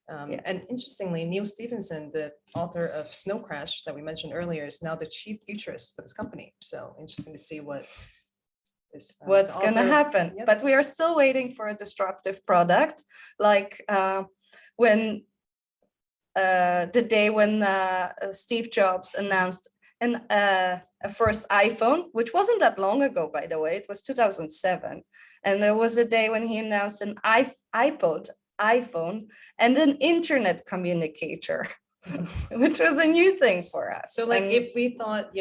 And interestingly, Neil Stephenson, the author of Snow Crash that we mentioned earlier, is now the chief futurist for this company. So interesting to see what is what's going to happen. Yep. But we are still waiting for a disruptive product, like when the day when Steve Jobs announced a first iPhone, which wasn't that long ago, by the way, it was 2007. And there was a day when he announced an iPhone and an internet communicator, which was a new thing for us. So like if we thought,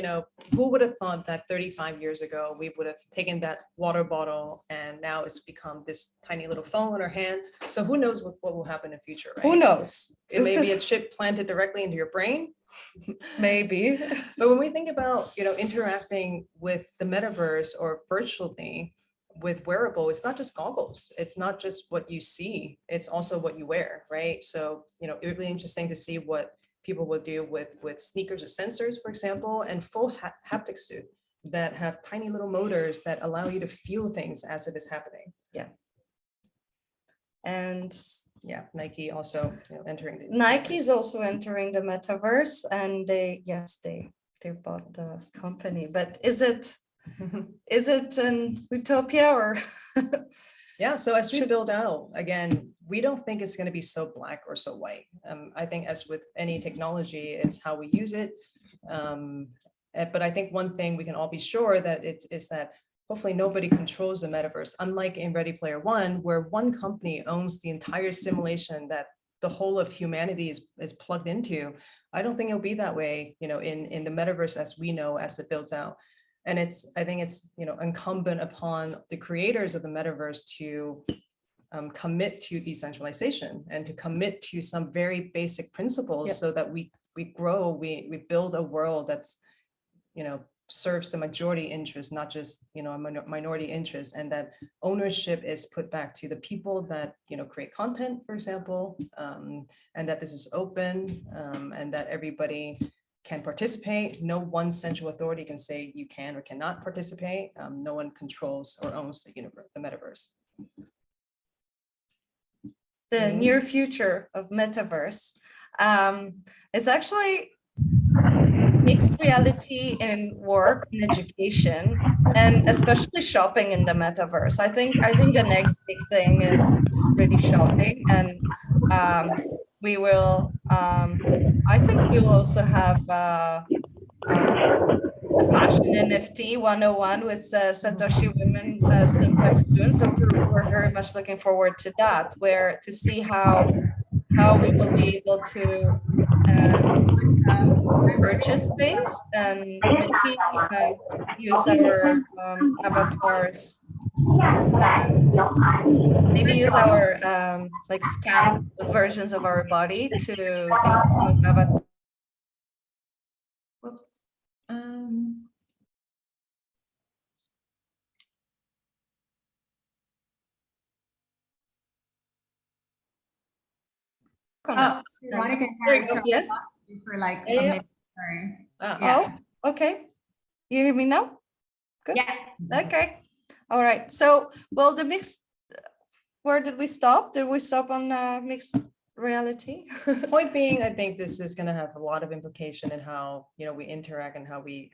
who would have thought that 35 years ago, we would have taken that water bottle and now it's become this tiny little phone in our hand. So who knows what will happen in the future, right? Who knows? It may be a chip planted directly into your brain. Maybe. But when we think about, interacting with the metaverse or virtually with wearable, it's not just goggles. It's not just what you see. It's also what you wear, right? So, it's really interesting to see what people will do with sneakers or sensors, for example, and full haptic suit that have tiny little motors that allow you to feel things as it is happening. Yeah. And yeah, Nike also entering the Nike's also entering the metaverse, and they bought the company. But is it an utopia or? Yeah, so as we build out, again, we don't think it's going to be so black or so white. I think as with any technology, it's how we use it. But I think one thing we can all be sure that is that hopefully nobody controls the metaverse, unlike in Ready Player One, where one company owns the entire simulation that the whole of humanity is plugged into. I don't think it'll be that way, in the metaverse as we know, as it builds out. And I think it's incumbent upon the creators of the metaverse to commit to decentralization and to commit to some very basic principles so that we grow, we build a world that's, serves the majority interest, not just, a minority interest, and that ownership is put back to the people that, create content, for example, and that this is open and that everybody can participate. No one central authority can say you can or cannot participate. No one controls or owns the universe, the metaverse. The near future of metaverse is actually mixed reality in work and education, and especially shopping in the metaverse. I think the next big thing is really shopping, and we will. I think we will also have a fashion NFT 101 with Satoshi women sometime soon. So we're very much looking forward to that, where to see how we will be able to purchase things and maybe use our avatars, maybe use our like scan versions of our body to avatar. Whoops. Weronika, Yes. for like a minute. Sorry. Oh, okay. You hear me now? Good. Yeah. Okay. All right. So, well, the mixed. Where did we stop? Did we stop on mixed reality? Point being, I think this is going to have a lot of implication in how we interact and how we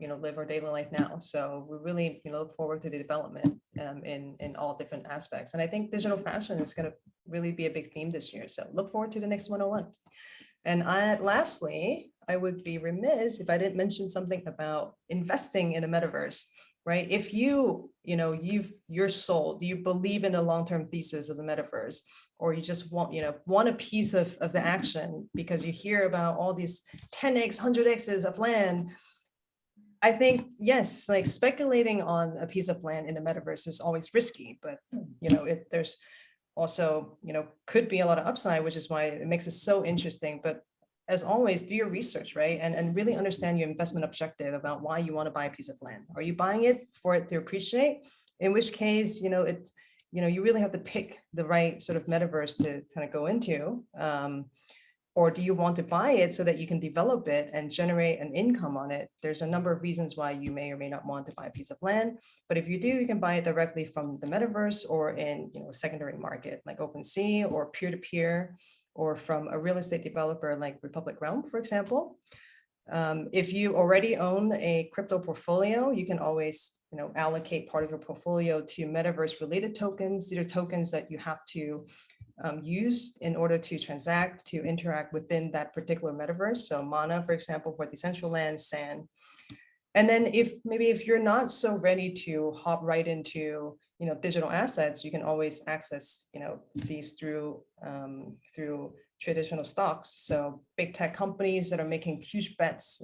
live our daily life now. So we really look forward to the development in all different aspects. And I think digital fashion is going to really be a big theme this year. So look forward to the next 101. And lastly, I would be remiss if I didn't mention something about investing in a metaverse, right? If you're sold, you believe in a long-term thesis of the metaverse, or you just want a piece of the action because you hear about all these 10x, 100x's of land. I think, yes, like speculating on a piece of land in the metaverse is always risky, but there's also, could be a lot of upside, which is why it makes it so interesting. But as always, do your research, right? And really understand your investment objective about why you want to buy a piece of land. Are you buying it for it to appreciate? In which case, you really have to pick the right sort of metaverse to kind of go into. Or do you want to buy it so that you can develop it and generate an income on it? There's a number of reasons why you may or may not want to buy a piece of land. But if you do, you can buy it directly from the metaverse or in a secondary market like OpenSea or peer-to-peer, or from a real estate developer like Republic Realm, for example. If you already own a crypto portfolio, you can always allocate part of your portfolio to metaverse related tokens. These are tokens that you have to use in order to transact, to interact within that particular metaverse. So Mana, for example, for Decentraland, Sand. And then if you're not so ready to hop right into digital assets, you can always access these through traditional stocks. So big tech companies that are making huge bets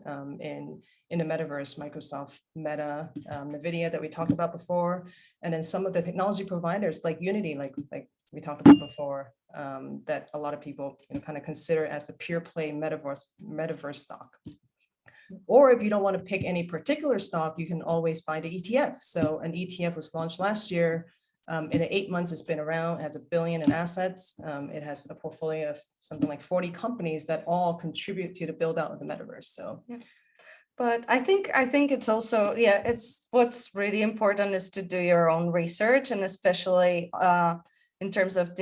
in the metaverse, Microsoft, Meta, NVIDIA that we talked about before, and then some of the technology providers like Unity, like we talked about before, that a lot of people kind of consider as a pure play metaverse stock. Or if you don't want to pick any particular stock, you can always buy the ETF. So an ETF was launched last year. In 8 months, it's been around, it has $1 billion in assets. It has a portfolio of something like 40 companies that all contribute to the build out of the metaverse. So. Yeah. But I think it's also, it's what's really important is to do your own research, and especially in terms of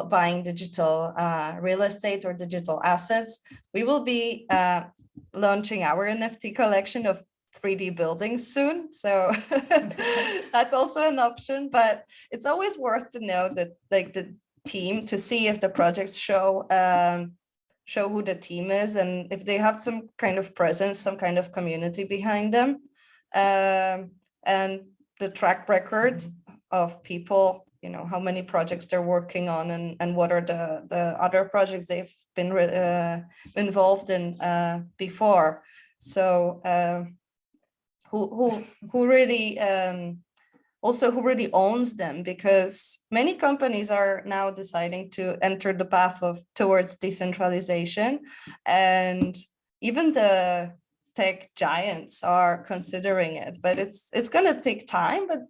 buying digital real estate or digital assets. We will be launching our NFT collection of 3D buildings soon. So that's also an option, but it's always worth to know that the team, to see if the projects show who the team is and if they have some kind of presence, some kind of community behind them, and the track record of people, how many projects they're working on, and what are the other projects they've been involved in before. So who really who really owns them, because many companies are now deciding to enter the path towards decentralization, and even the tech giants are considering it, but it's going to take time. But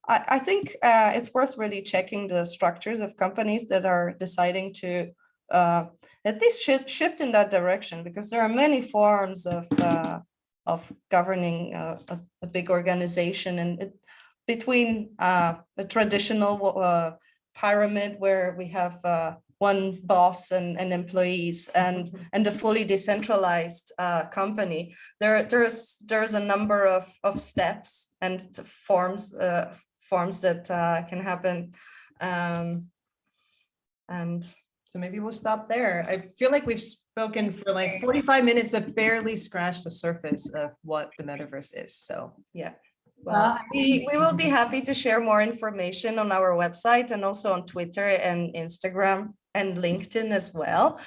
I think it's worth really checking the structures of companies that are deciding to at least shift in that direction, because there are many forms of governing a big organization, and between a traditional pyramid where we have one boss and employees, and the fully decentralized company, there's a number of steps and forms that can happen, and so maybe we'll stop there. I feel like we've spoken for like 45 minutes, but barely scratched the surface of what the metaverse is. So yeah. Well, we will be happy to share more information on our website, and also on Twitter and Instagram and LinkedIn as well.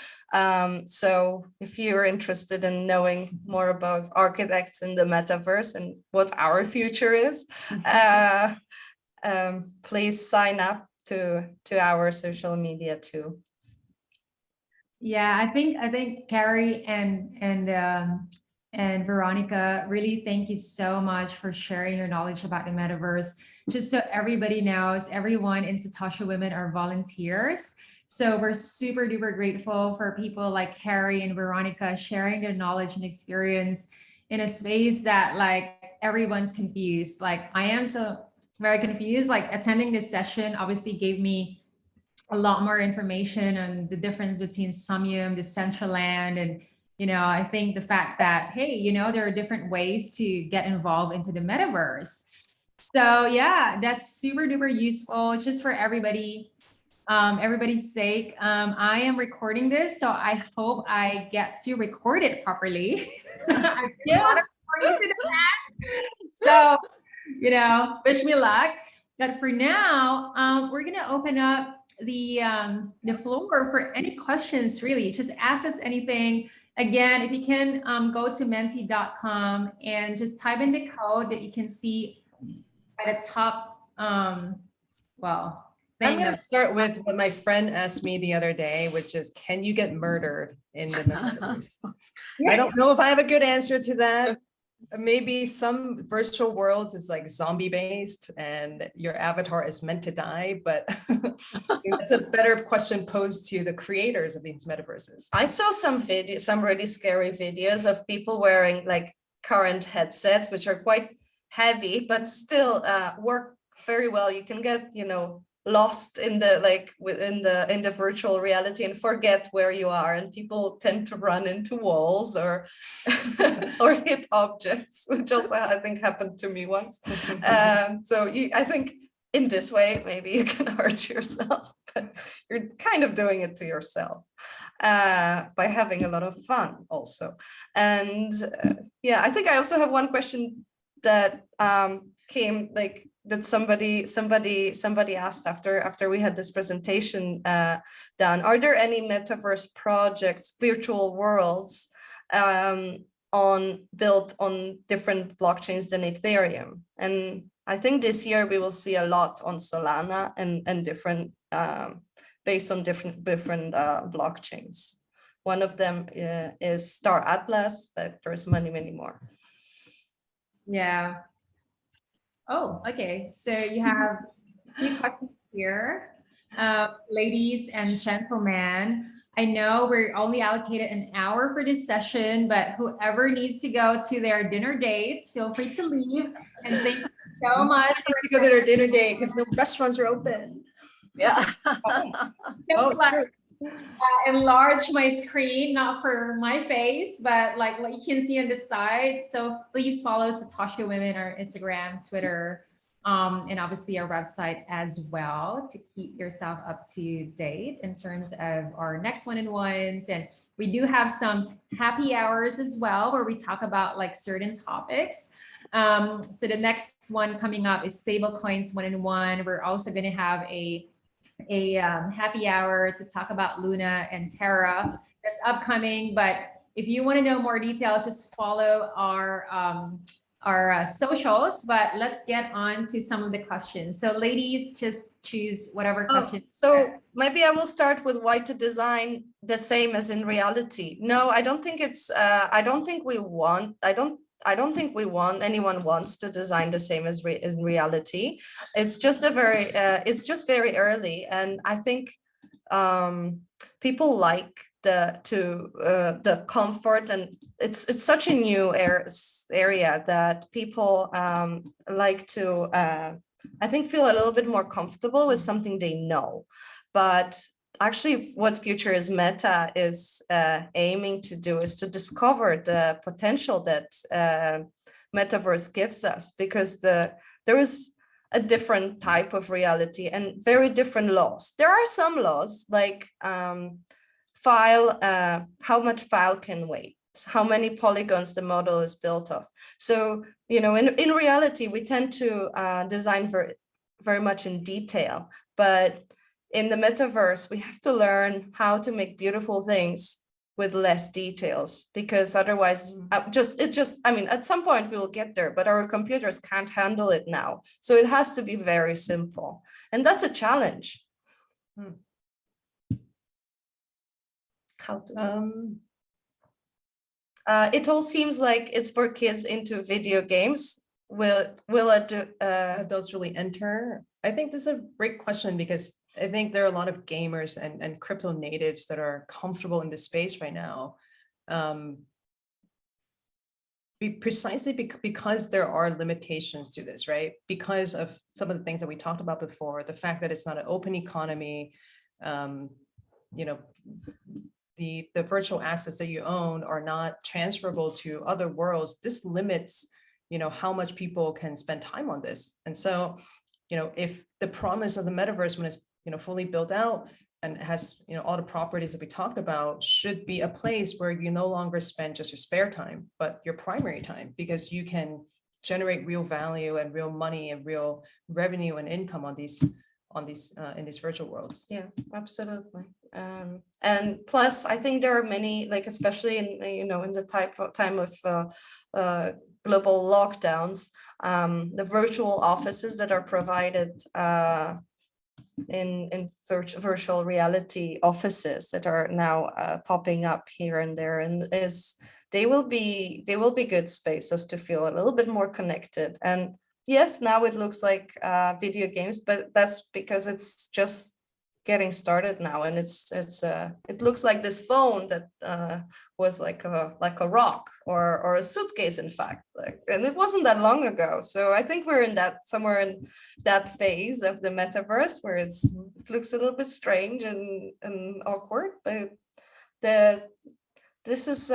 So if you're interested in knowing more about architects in the metaverse and what our future is, please sign up to our social media too. Yeah, I think Carrie and Veronica, really thank you so much for sharing your knowledge about the metaverse. Just so everybody knows, everyone in Satoshi Women are volunteers. So we're super duper grateful for people like Carrie and Veronica sharing their knowledge and experience in a space that like everyone's confused. Like I am so very confused. Like attending this session obviously gave me a lot more information on the difference between Somnium, Decentraland, and I think the fact that, hey, there are different ways to get involved into the metaverse. So yeah, that's super duper useful just for everybody, everybody's sake. I am recording this, so I hope I get to record it properly. Yes. So, wish me luck. But for now, we're gonna open up the floor for any questions, really. Just ask us anything. Again, if you can go to menti.com and just type in the code that you can see at the top. Well, I'm going to start with what my friend asked me the other day, which is, can you get murdered in the metaverse? I don't know if I have a good answer to that. Maybe some virtual worlds is like zombie based and your avatar is meant to die, but it's a better question posed to the creators of these metaverses. I saw some really scary videos of people wearing like current headsets, which are quite heavy, but still work very well. You can get, lost in the in the virtual reality and forget where you are, and people tend to run into walls or or hit objects, which also I think happened to me once. So I think in this way maybe you can hurt yourself, but you're kind of doing it to yourself by having a lot of fun also. And yeah, I think I also have one question that came that somebody asked after we had this presentation done. Are there any metaverse projects, virtual worlds built on different blockchains than Ethereum? And I think this year we will see a lot on Solana and different based on different blockchains. One of them is Star Atlas, but there's many more. Yeah. Oh, okay. So you have a few questions here. Ladies and gentlemen, I know we're only allocated an hour for this session, but whoever needs to go to their dinner dates, feel free to leave. And thank you so much for to go to their dinner date because no restaurants are open. Yeah. Enlarge my screen, not for my face, but like what you can see on the side. So please follow Satoshi Women, our Instagram, Twitter, and obviously our website as well to keep yourself up to date in terms of our next one-on-ones. And we do have some happy hours as well, where we talk about like certain topics. So the next one coming up is stablecoins one-on-one. We're also going to have a happy hour to talk about Luna and Terra that's upcoming. But if you want to know more details, just follow our socials. But let's get on to some of the questions. So ladies, just choose whatever question. So maybe I will start with why to design the same as in reality. No, I don't think it's I don't think anyone wants to design the same as in reality. It's just very early, and I think people like the comfort, and it's such a new area that people like to I think feel a little bit more comfortable with something they know. But actually, what Future is Meta is aiming to do is to discover the potential that Metaverse gives us, because there is a different type of reality and very different laws. There are some laws like how much file can wait, how many polygons the model is built of. So, in reality, we tend to design very much in detail, but in the metaverse, we have to learn how to make beautiful things with less details, because otherwise at some point we will get there, but our computers can't handle it now. So it has to be very simple. And that's a challenge. How to it all seems like it's for kids into video games. Will adults really enter? I think this is a great question, because I think there are a lot of gamers and crypto natives that are comfortable in this space right now. Precisely because there are limitations to this, right? Because of some of the things that we talked about before, the fact that it's not an open economy, the virtual assets that you own are not transferable to other worlds. This limits, how much people can spend time on this. And so, if the promise of the metaverse, when it's fully built out and has all the properties that we talked about, should be a place where you no longer spend just your spare time, but your primary time, because you can generate real value and real money and real revenue and income in these virtual worlds. Yeah, absolutely. And plus, I think there are many, like especially in in the time of global lockdowns, the virtual offices that are provided virtual reality offices that are now popping up here and there, and they will be good spaces to feel a little bit more connected. And yes, now it looks like video games, but that's because it's just getting started now, and it looks like this phone that was like a rock or a suitcase, in fact, and it wasn't that long ago. So I think we're somewhere in that phase of the metaverse where it looks a little bit strange and awkward, but this is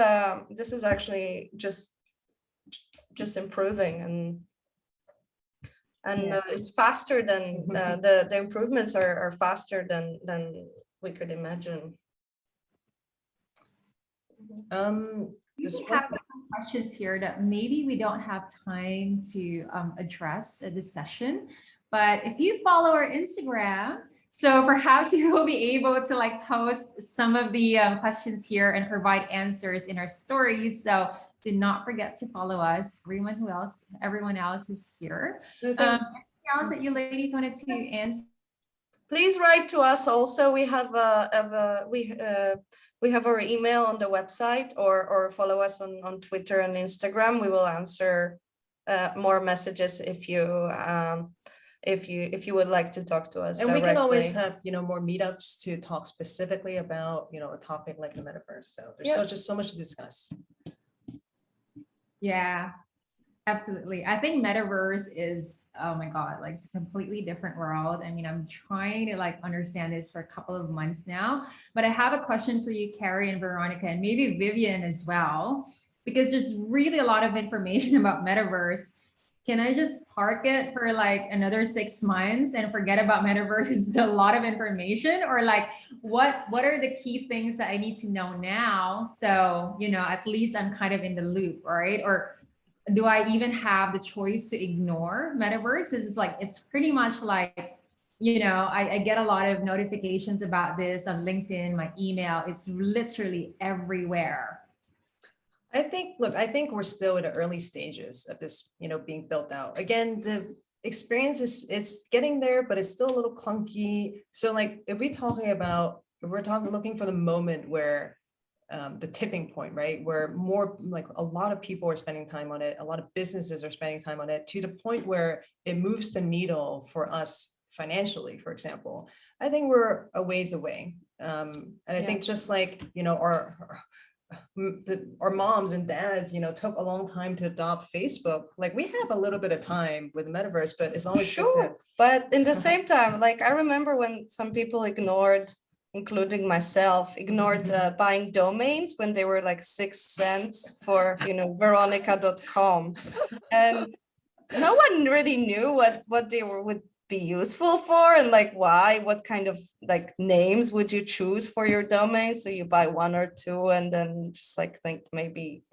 actually just improving, and it's faster than the improvements are faster than we could imagine. We have some questions here that maybe we don't have time to address at this session, but if you follow our Instagram, so perhaps you will be able to like post some of the questions here and provide answers in our stories. So do not forget to follow us. Everyone else is here. Anything else that you ladies wanted to answer? Please write to us. Also, we have we have our email on the website, or follow us on Twitter and Instagram. We will answer more messages if you would like to talk to us. And directly. we can always have, more meetups to talk specifically about, a topic like the metaverse. So there's just so much to discuss. Yeah, absolutely. I think metaverse is, oh my God, like it's a completely different world. I mean, I'm trying to like understand this for a couple of months now, but I have a question for you, Carrie and Veronica, and maybe Vivian as well, because there's really a lot of information about metaverse. Can I just park it for like another 6 months and forget about metaverse? Is it a lot of information, or like what are the key things that I need to know now? So, at least I'm kind of in the loop, right? Or do I even have the choice to ignore metaverse? It's pretty much like, I get a lot of notifications about this on LinkedIn, my email, it's literally everywhere. I think we're still in the early stages of this, being built out. Again, the experience is getting there, but it's still a little clunky. So like, if we're looking for the moment where the tipping point, right? Where more like a lot of people are spending time on it, a lot of businesses are spending time on it, to the point where it moves the needle for us financially, for example. I think we're a ways away. And I think just like, our moms and dads, took a long time to adopt Facebook. Like we have a little bit of time with the metaverse, but it's always sure. But in the same time, like I remember when some people including myself, buying domains when they were like 6 cents for Weronika.com, and no one really knew what they would be useful for, and like why, what kind of like names would you choose for your domain. So you buy 1 or 2 and then just like think maybe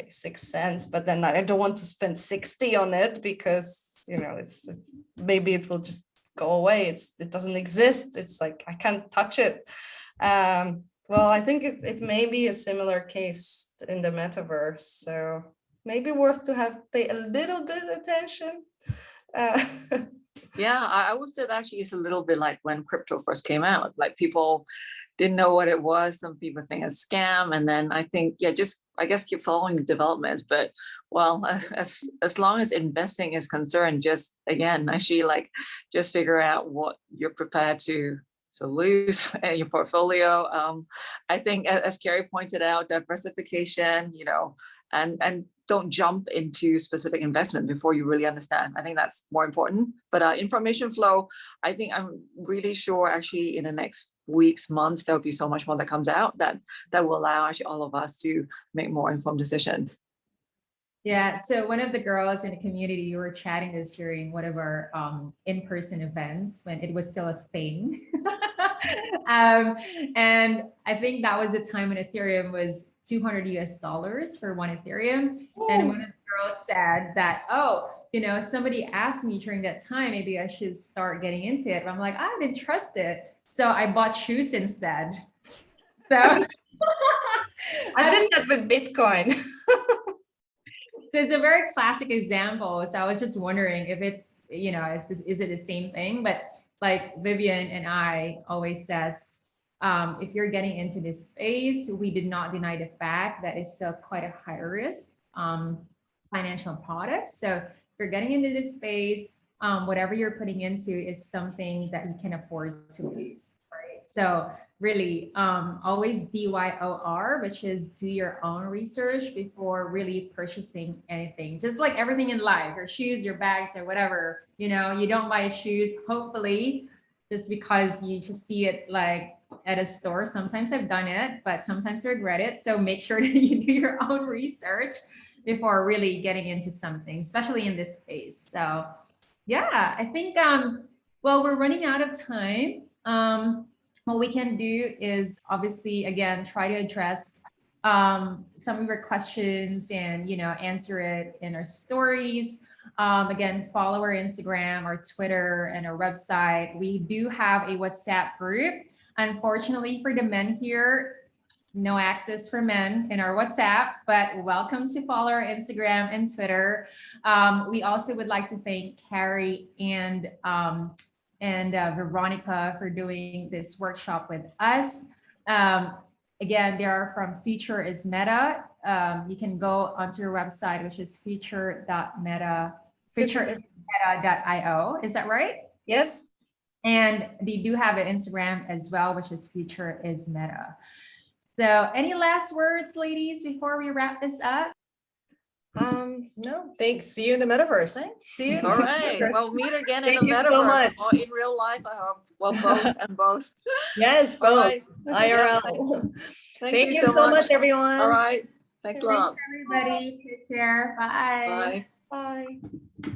6 cents, but then I don't want to spend 60 on it because it's maybe it will just go away. It doesn't exist. It's like I can't touch it. Well, I think it may be a similar case in the metaverse, so maybe worth to pay a little bit attention. Yeah, I would say that actually it's a little bit like when crypto first came out. Like people didn't know what it was. Some people think it's a scam, and then I think I guess keep following the developments. But well, as long as investing is concerned, just figure out what you're prepared to lose in your portfolio. I think as Carrie pointed out, diversification, and don't jump into specific investment before you really understand. I think that's more important. But information flow, I think I'm really sure actually in the next weeks, months, there'll be so much more that comes out that will allow actually all of us to make more informed decisions. Yeah, so one of the girls in the community, you were chatting this during one of our in-person events when it was still a thing. And I think that was the time when Ethereum was $200 for one Ethereum. Ooh. And one of the girls said that, somebody asked me during that time, maybe I should start getting into it. But I'm like, I didn't trust it. So I bought shoes instead. So I did that with Bitcoin. So it's a very classic example. So I was just wondering if it's, is it the same thing? But like Vivian and I always says, if you're getting into this space, we did not deny the fact that it's still quite a high risk financial product. So if you're getting into this space, whatever you're putting into is something that you can afford to lose, right? So really, always DYOR, which is do your own research before really purchasing anything. Just like everything in life, your shoes, your bags, or whatever, you know, you don't buy shoes, hopefully, just because you just see it like at a store. Sometimes I've done it, but sometimes I regret it. So make sure that you do your own research before really getting into something, especially in this space. So yeah, I think, well, we're running out of time. What we can do is obviously, again, try to address some of your questions and, you know, answer it in our stories. Again, follow our Instagram, our Twitter, and our website. We do have a WhatsApp group. Unfortunately for the men here, no access for men in our WhatsApp, but welcome to follow our Instagram and Twitter. We also would like to thank Carrie and Weronika for doing this workshop with us. Again, they are from Future is Meta. You can go onto your website, which is futureismeta.io. Is that right? Yes. And they do have an Instagram as well, which is Future is Meta. So any last words, ladies, before we wrap this up? No, thanks. See you in the metaverse. See you. All right, well, meet again in Thank the you so much. metaverse or in real life, I hope. Well, both and both. Yes, All both. right. IRL. Thank Thank you so much, everyone. All right, thanks a lot. Thanks, everybody. Take care. Bye. Bye. Bye.